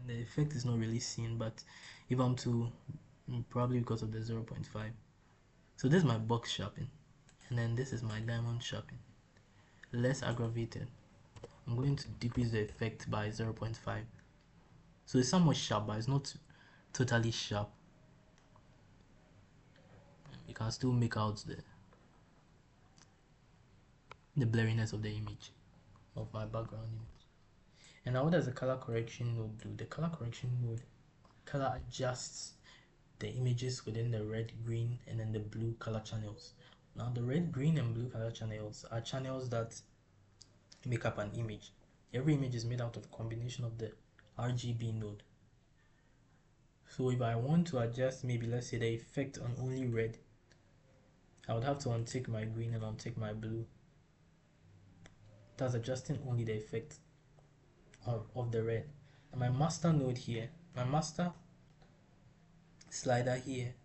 the effect is not really seen, but if I'm to, probably because of the 0.5. So this is my box sharpen, and then this is my diamond sharpen, less aggravated. I'm going to decrease the effect by 0.5. So it's somewhat sharp, but it's not totally sharp. You can still make out the blurriness of the image, of my background image. And now what does the color correction node do? The color correction node color adjusts the images within the red, green, and then the blue color channels. Now the red, green, and blue color channels are channels that make up an image. Every image is made out of a combination of the RGB node. So if I want to adjust, maybe let's say the effect on only red, I would have to untick my green and untick my blue. That's adjusting only the effect of the red. And my master node here, my master slider here,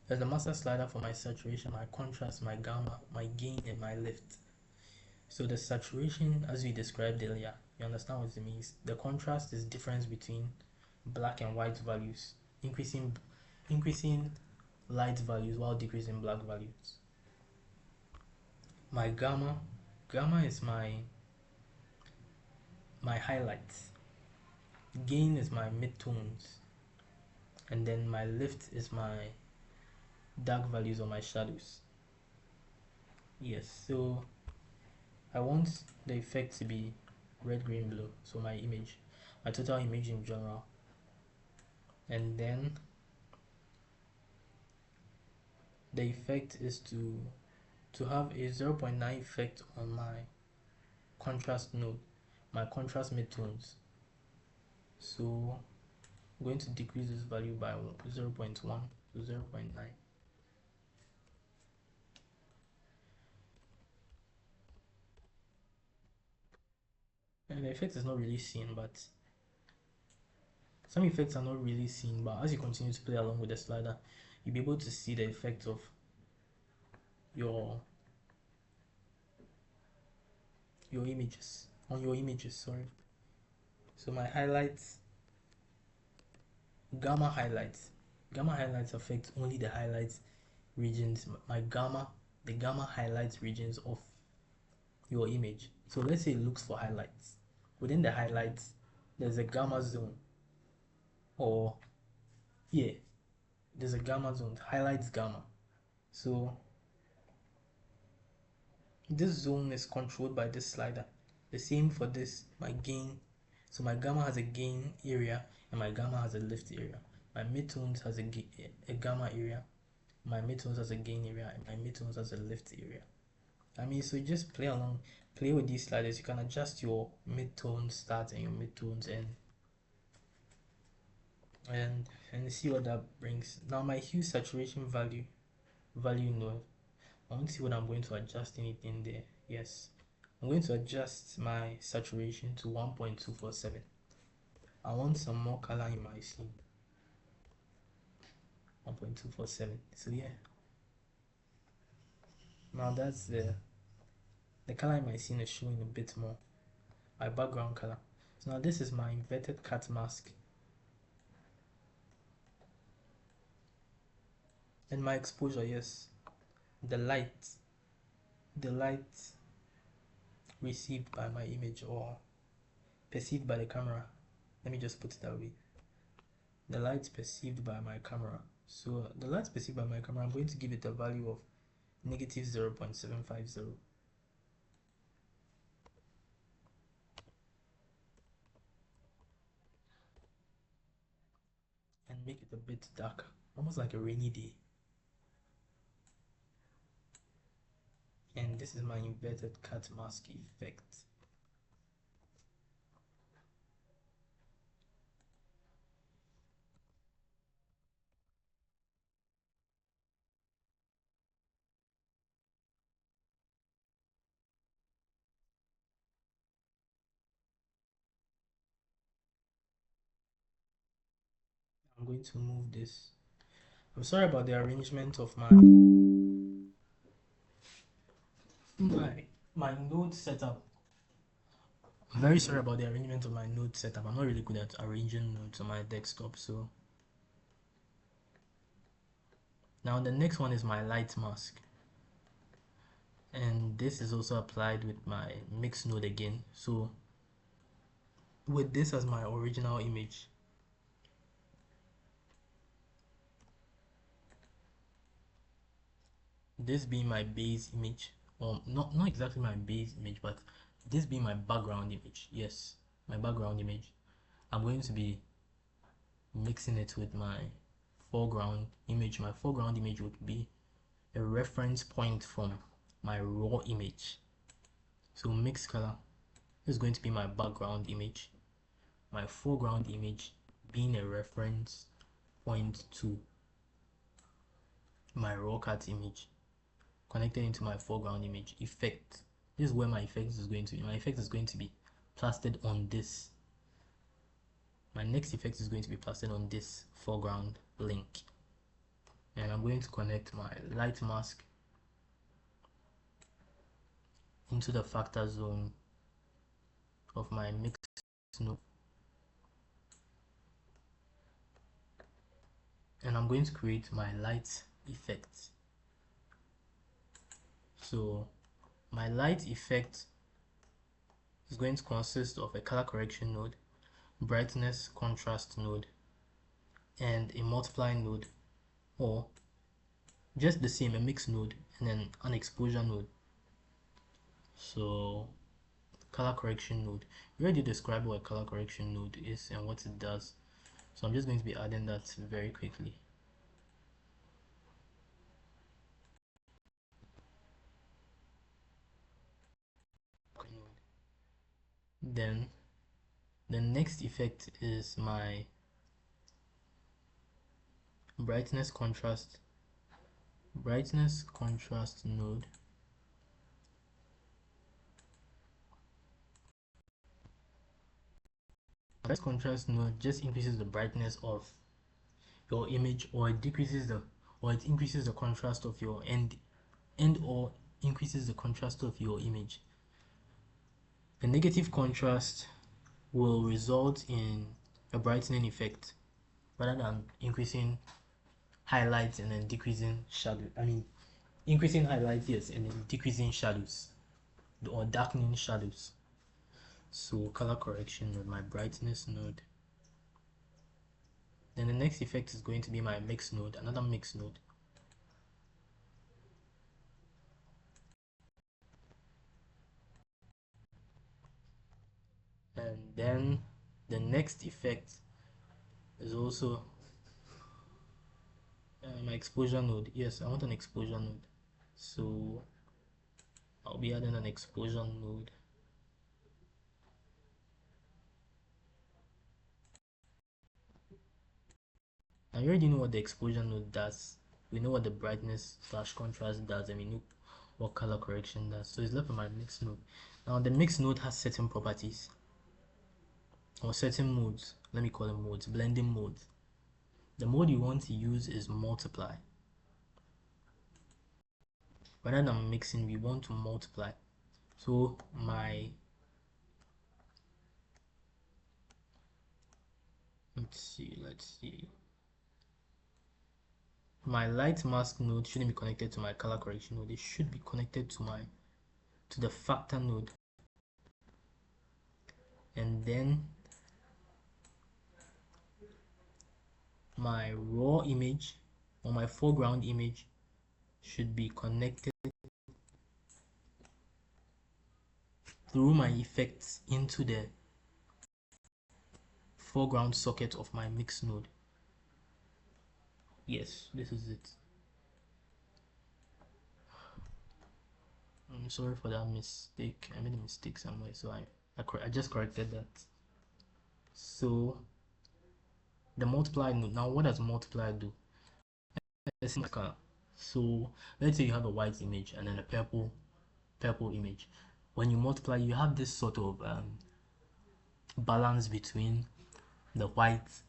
there's the master slider for my saturation, my contrast, my gamma, my gain, and my lift. So the saturation, as we described earlier, you understand what it means. The contrast is difference between black and white values, increasing light values while decreasing black values. My gamma is my highlights. Gain is my midtones, and then my lift is my dark values or my shadows. Yes, so I want the effect to be red, green, blue. So my image, my total image in general, and then the effect is to have a 0.9 effect on my contrast node, my contrast midtones. So I'm going to decrease this value by 0.1 to 0.9. And the effect is not really seen, but some effects are not really seen, but as you continue to play along with the slider, you'll be able to see the effect of your images, sorry. So my highlights, gamma highlights affect only the highlights regions. The gamma highlights regions of your image. So let's say it looks for highlights. Within the highlights, there's a gamma zone, or yeah, there's a gamma zone, highlights gamma. So this zone is controlled by this slider. The same for this, my gain. So my gamma has a gain area and my gamma has a lift area. My midtones has a gamma area, my midtones has a gain area, and my midtones has a lift area. I mean, so just play along, play with these sliders. You can adjust your midtones start and your midtones end, and see what that brings. Now my hue saturation value node, I want to see what I'm going to adjust anything there. Yes, I'm going to adjust my saturation to 1.247. I want some more color in my scene. 1.247. So yeah, now that's the color in my scene is showing a bit more, my background color. So now this is my inverted cut mask, and my exposure. Yes, the light received by my image or perceived by the camera. Let me just put it that way. The light perceived by my camera. So the light perceived by my camera, I'm going to give it a value of negative 0.750. And make it a bit darker, almost like a rainy day. And this is my inverted cut mask effect. I'm going to move this. I'm sorry about the arrangement of my node setup. I'm very sorry about the arrangement of my node setup. I'm not really good at arranging nodes on my desktop. So now the next one is my light mask, and this is also applied with my mix node again. So with this as my original image, this being my base image, or not exactly my base image, but this being my background image. Yes, my background image. I'm going to be mixing it with my foreground image. My foreground image would be a reference point from my raw image. So mix color is going to be my background image, my foreground image being a reference point to my raw cut image connected into my foreground image. Effect, this is where my effect is going to be. My effect is going to be plastered on this. My next effect is going to be plastered on this foreground link, and I'm going to connect my light mask into the factor zone of my mix node, and I'm going to create my light effect. So my light effect is going to consist of a color correction node, brightness contrast node, and a multiply node, or just the same, a mix node, and then an exposure node. So color correction node, we already described what a color correction node is and what it does, so I'm just going to be adding that very quickly. Then the next effect is my brightness contrast node. Brightness contrast node just increases the brightness of your image, or it increases the contrast of your end or increases the contrast of your image. The negative contrast will result in a brightening effect rather than increasing highlights and then decreasing shadow. Increasing highlights, yes, and then decreasing shadows or darkening shadows. So color correction node, my brightness node. Then the next effect is going to be my mix node, another mix node. And then the next effect is also my exposure node. Yes, I want an exposure node, so I'll be adding an exposure node. I already know what the exposure node does. We know what the brightness slash contrast does, and we know what color correction does. So it's left for my mix node. Now the mix node has certain properties, or certain modes. Let me call them modes, blending modes. The mode you want to use is multiply. Rather than mixing, we want to multiply. So let's see. My light mask node shouldn't be connected to my color correction node. It should be connected to the factor node. And then my raw image or my foreground image should be connected through my effects into the foreground socket of my mix node. Yes, this is it. I'm sorry for that mistake. I made a mistake somewhere, so I just corrected that. So the multiply node. Now what does multiply do? Let's see. So let's say you have a white image and then a purple image. When you multiply, you have this sort of balance between the white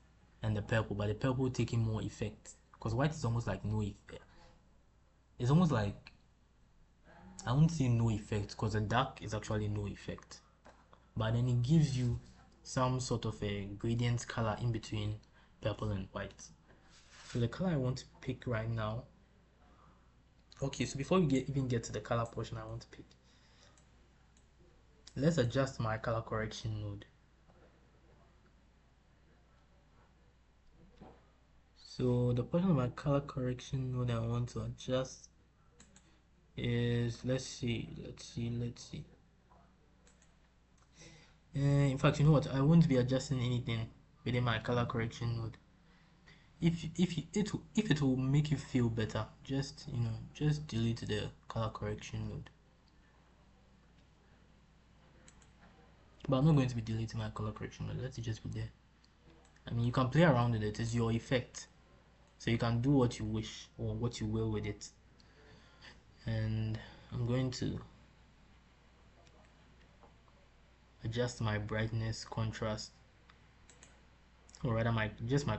and the purple, but the purple taking more effect, because white is almost like no effect. It's almost like, I won't say no effect, because the dark is actually no effect, but then it gives you some sort of a gradient color in between purple and white. So the color I want to pick right now, okay, so before we even get to the color portion I want to pick, let's adjust my color correction node. So the portion of my color correction node I want to adjust is, let's see. In fact, you know what? I won't be adjusting anything within my color correction node. if it will make you feel better, just just delete the color correction node. But I'm not going to be deleting my color correction node. Let it just be there. I mean, you can play around with it. It's your effect, so you can do what you wish or what you will with it. And I'm going to adjust my brightness, contrast, or rather my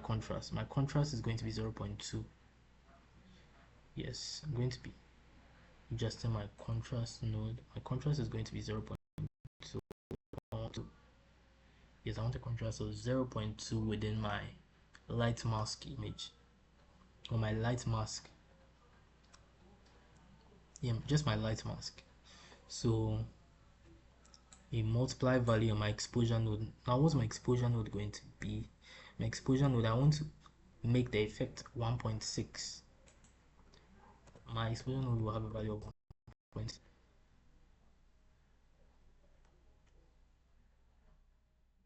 contrast. My contrast is going to be 0.2. Yes, I'm going to be adjusting my contrast node. My contrast is going to be 0.2. Yes, I want a contrast of 0.2 within my light mask image, or my light mask. Yeah, just my light mask. So a multiply value on my exposure node. Now what's my exposure node going to be? My exposure node, I want to make the effect 1.6. My exposure node will have a value of 1.6.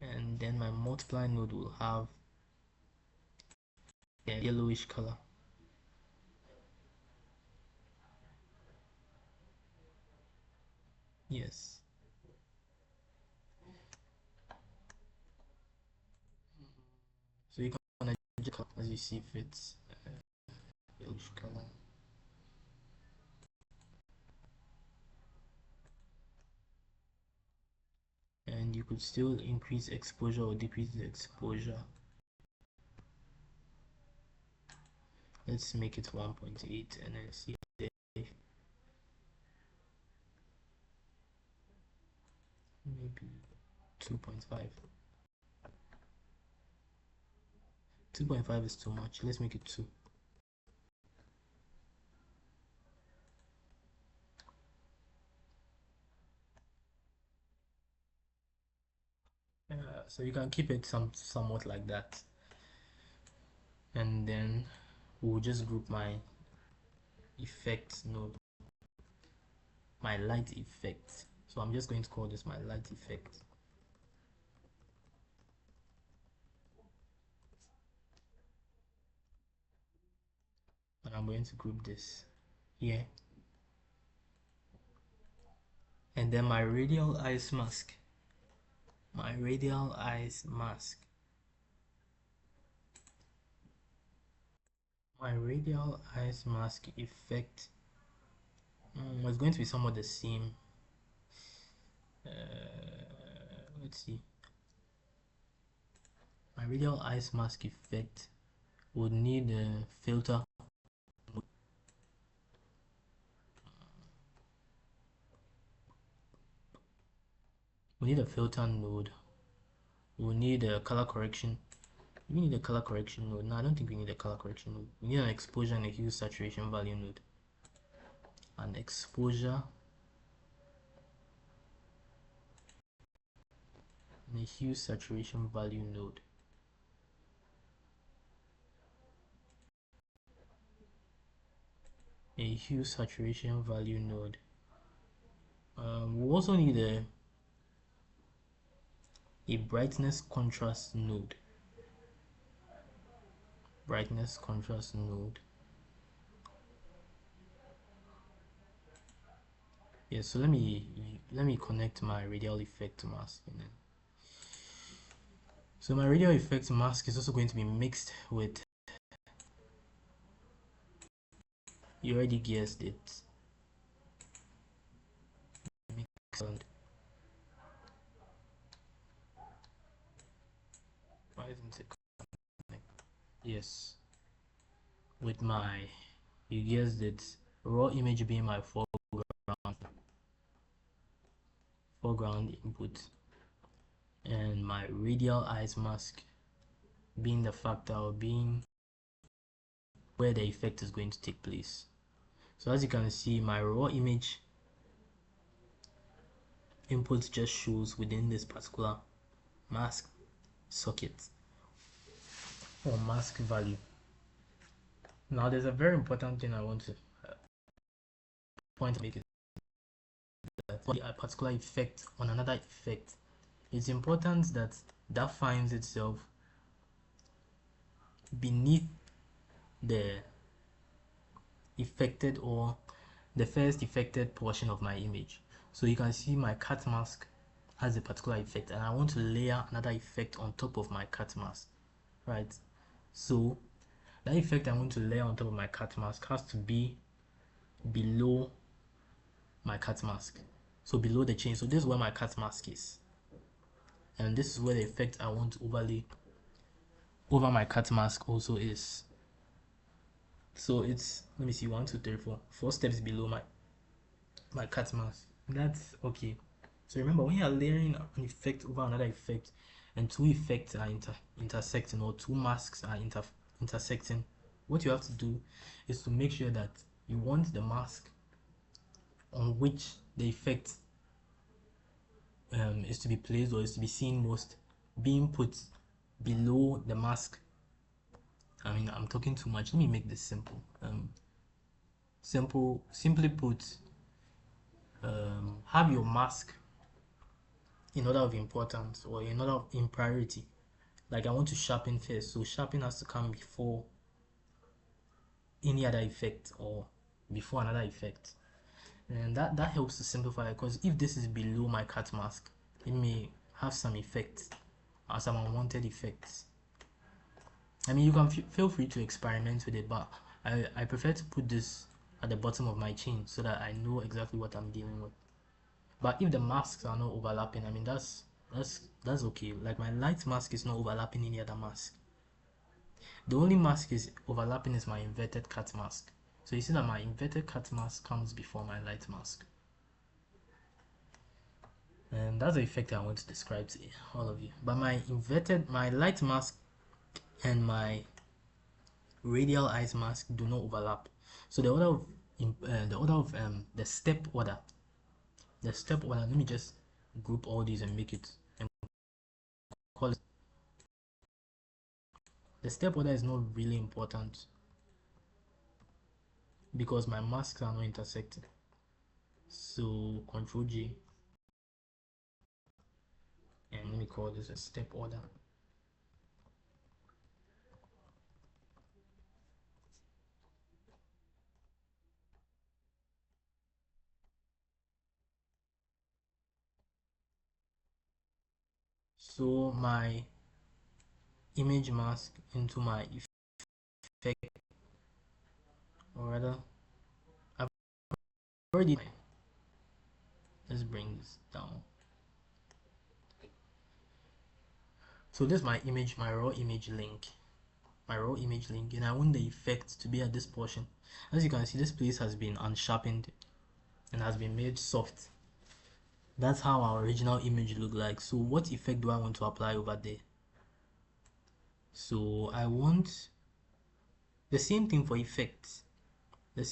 And then my multiply node will have a yellowish color. Yes. So you can adjust as you see fit. Yellowish color. And you could still increase exposure or decrease the exposure. Let's make it 1.8 and then see there. Maybe 2.5. 2.5 is too much. Let's make it 2. So you can keep it somewhat like that, and then we'll just group my effect node, my light effect. So I'm just going to call this my light effect. And I'm going to group this here. And then my radial ice mask. My radial ice mask. My radial ice mask effect is going to be somewhat the same. Let's see. My radial ice mask effect would need a filter. We need a filter node. We need a color correction. We need a color correction node. No, I don't think we need a color correction node. We need an exposure and a hue saturation value node. An exposure and a hue saturation value node. A hue saturation value node. We also need a brightness contrast node. Brightness contrast node. Yeah, so let me connect my radial effect mask. So my radial effect mask is also going to be mixed with, you already guessed it, mixed. Why isn't it connect? Yes, with my, you guessed it, raw image being my foreground input, and my radial ice mask being the factor of being where the effect is going to take place. So as you can see, my raw image input just shows within this particular mask socket or mask value. Now there's a very important thing I want to point to make it that a particular effect on another effect, it's important that that finds itself beneath the affected or the first affected portion of my image. So you can see my cat mask has a particular effect, and I want to layer another effect on top of my cat mask, right? So that effect I want to layer on top of my cat mask has to be below my cat mask, so below the chain. So this is where my cat mask is, and this is where the effect I want to overlay over my cat mask also is. So it's, let me see, 1 2 3 4 steps below my cat mask. That's okay. So remember, when you're layering an effect over another effect, and two effects are intersecting, or two masks are intersecting, what you have to do is to make sure that you want the mask on which the effect is to be placed, or is to be seen most, being put below the mask. I mean, I'm talking too much. Let me make this simple. Simply put, have your mask in order of importance, or in order of in priority. Like, I want to sharpen first, so sharpen has to come before any other effect, or before another effect. And that helps to simplify, because if this is below my cat mask, it may have some effects, or some unwanted effects. I mean, you can feel free to experiment with it, but I prefer to put this at the bottom of my chain so that I know exactly what I'm dealing with. But if the masks are not overlapping, I mean, that's okay. Like, my light mask is not overlapping any other mask. The only mask is overlapping is my inverted cat mask. So you see that my inverted cat mask comes before my light mask. And that's the effect I want to describe to all of you. But my light mask and my radial eyes mask do not overlap. So the order of the step order. Let me just group all these and make it, and call it. The step order is not really important because my masks are not intersecting. So Control G, and let me call this a step order. So my image mask into my effect, or rather, I've already, let's bring this down. So this is my image, my raw image link, and I want the effect to be at this portion. As you can see, this place has been unsharpened and has been made soft. That's how our original image looked like. So what effect do I want to apply over there? So I want the same thing for effects. But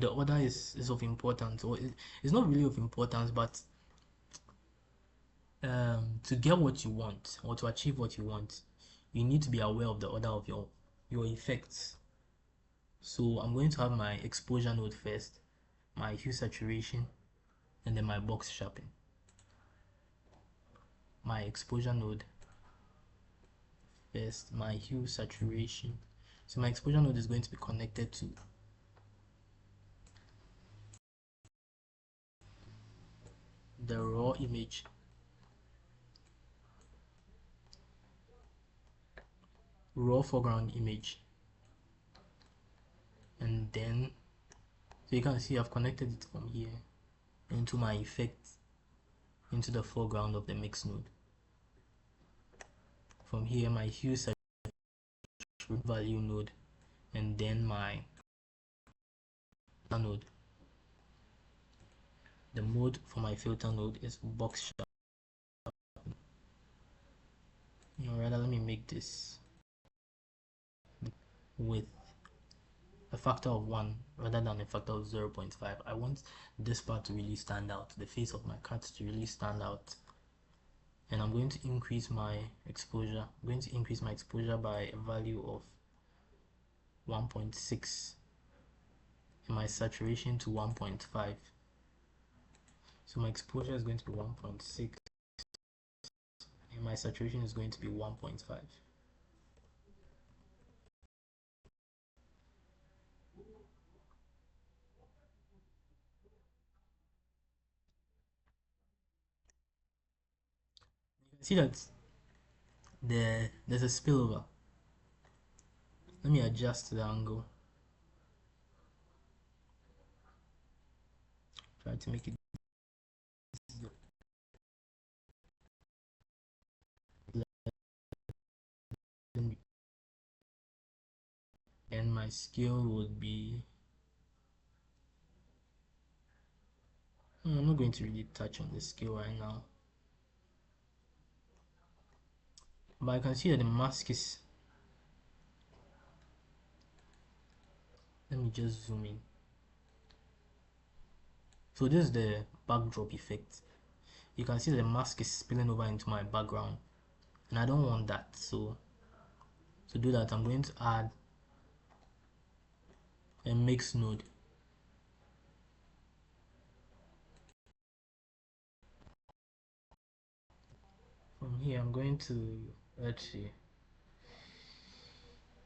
the order is of importance, or it's not really of importance, but to get what you want, or to achieve what you want, you need to be aware of the order of your effects. So I'm going to have my exposure node first, my hue saturation, and then my box sharpen. My exposure node first, my hue saturation. So my exposure node is going to be connected to the raw image, raw foreground image, and then, so you can see I've connected it from here into my effect, into the foreground of the mix node. From here, my hue saturation value node, and then my node. The mode for my filter node is box sharp. Or rather, let me make this with a factor of 1 rather than a factor of 0.5. I want this part to really stand out, the face of my cat to really stand out. And I'm going to increase my exposure. I'm going to increase my exposure by a value of 1.6 and my saturation to 1.5. So my exposure is going to be 1.6 and my saturation is going to be 1.5. See that there's a spillover. Let me adjust the angle. Try to make it blend. And my scale would be, I'm not going to really touch on the scale right now, but I can see that the mask is, let me just zoom in. So this is the backdrop effect. You can see that the mask is spilling over into my background, and I don't want that. So to do that, I'm going to add a mix node. From here, I'm going to, let's see,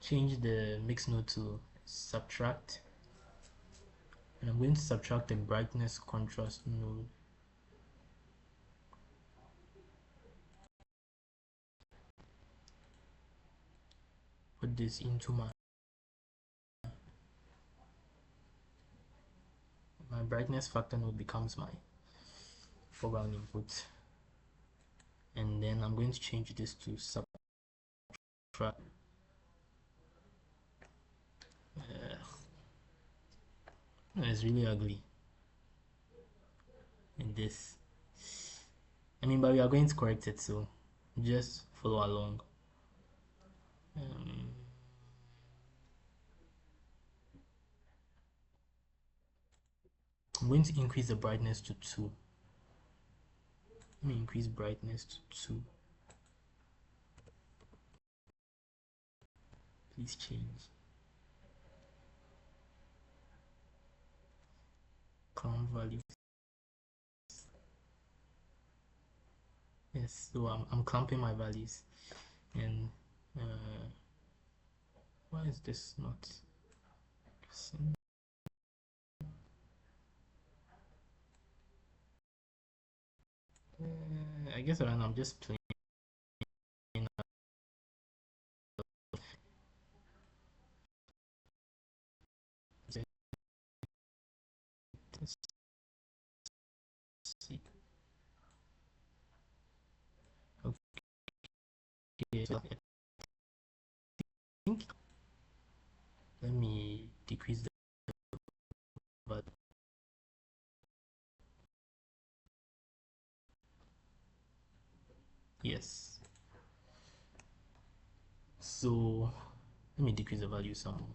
change the mix node to subtract, and I'm going to subtract the brightness contrast node. Put this into my brightness factor node becomes my foreground input, and then I'm going to change this to subtract. It's really ugly in this. I mean, but we are going to correct it, so just follow along. I'm going to increase the brightness to 2. Let me increase brightness to 2. Please change. Clamp value. Yes, so I'm clamping my values, and why is this not? I guess right now I'm just playing. Let's see. Okay, so I think let me decrease the value. Yes. So let me decrease the value some more.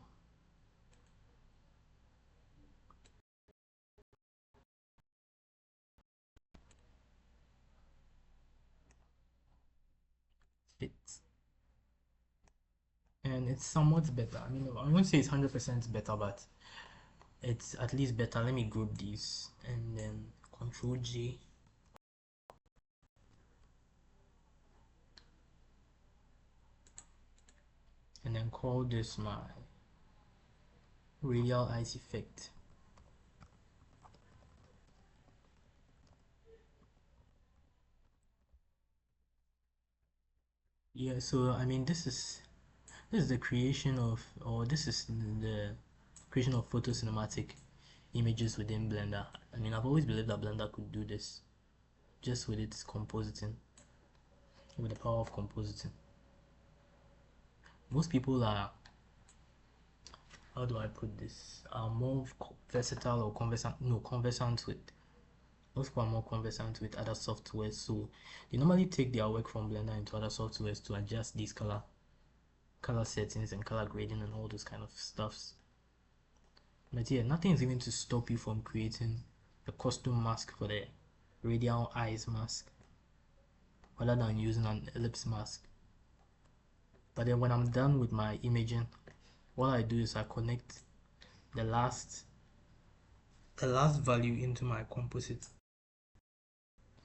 Fit. And it's somewhat better. I mean, I won't say it's 100% better, but it's at least better. Let me group these and then Control J. And then call this my radial ice effect. Yeah, so I mean this is the creation of, or this is the creation of photo cinematic images within Blender. I mean, I've always believed that Blender could do this just with its compositing, with the power of compositing. Most people are, how do I put this, are more versatile or conversant with, most people are more conversant with other softwares, so they normally take their work from Blender into other softwares to adjust these color settings and color grading and all those kind of stuffs. But yeah, nothing is even to stop you from creating a custom mask for the radial eyes mask rather than using an ellipse mask. But then when I'm done with my imaging, what I do is I connect the last value into my composite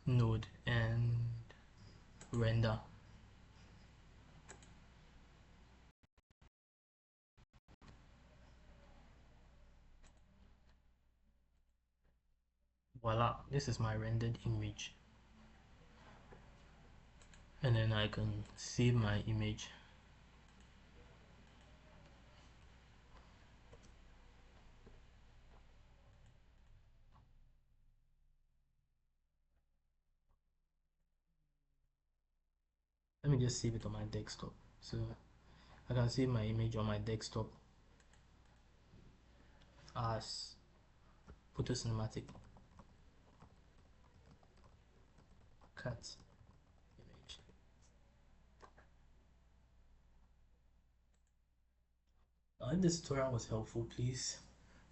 node and render. Voila, this is my rendered image. and then I can save my image. Let me just save it on my desktop. So I can save my image on my desktop as photo cinematic cat image. If this tutorial was helpful, please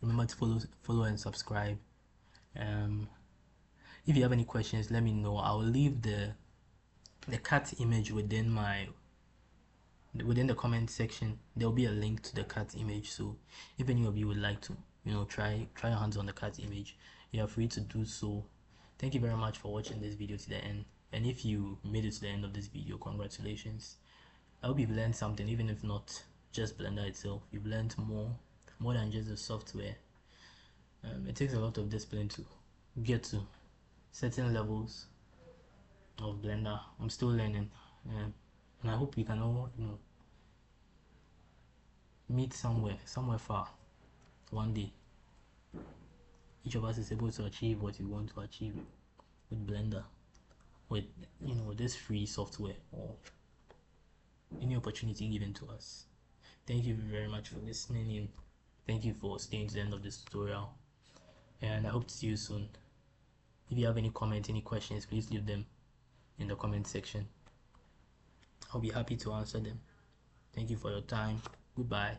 remember to follow and subscribe. If you have any questions, let me know. I'll leave the cat image within the comment section. There'll be a link to the cat image, so if any of you would like to try your hands on the cat image, you are free to do so. Thank you very much for watching this video to the end, and if you made it to the end of this video, congratulations. I hope you've learned something, even if not just Blender itself. You've learned more than just the software. It takes a lot of discipline to get to certain levels of Blender. I'm still learning, and I hope we can all meet somewhere far one day. Each of us is able to achieve what we want to achieve with Blender, with this free software or any opportunity given to us. Thank you very much for listening in. Thank you for staying to the end of this tutorial, and I hope to see you soon. If you have any comments, any questions, please leave them in the comment section. I'll be happy to answer them. Thank you for your time. Goodbye.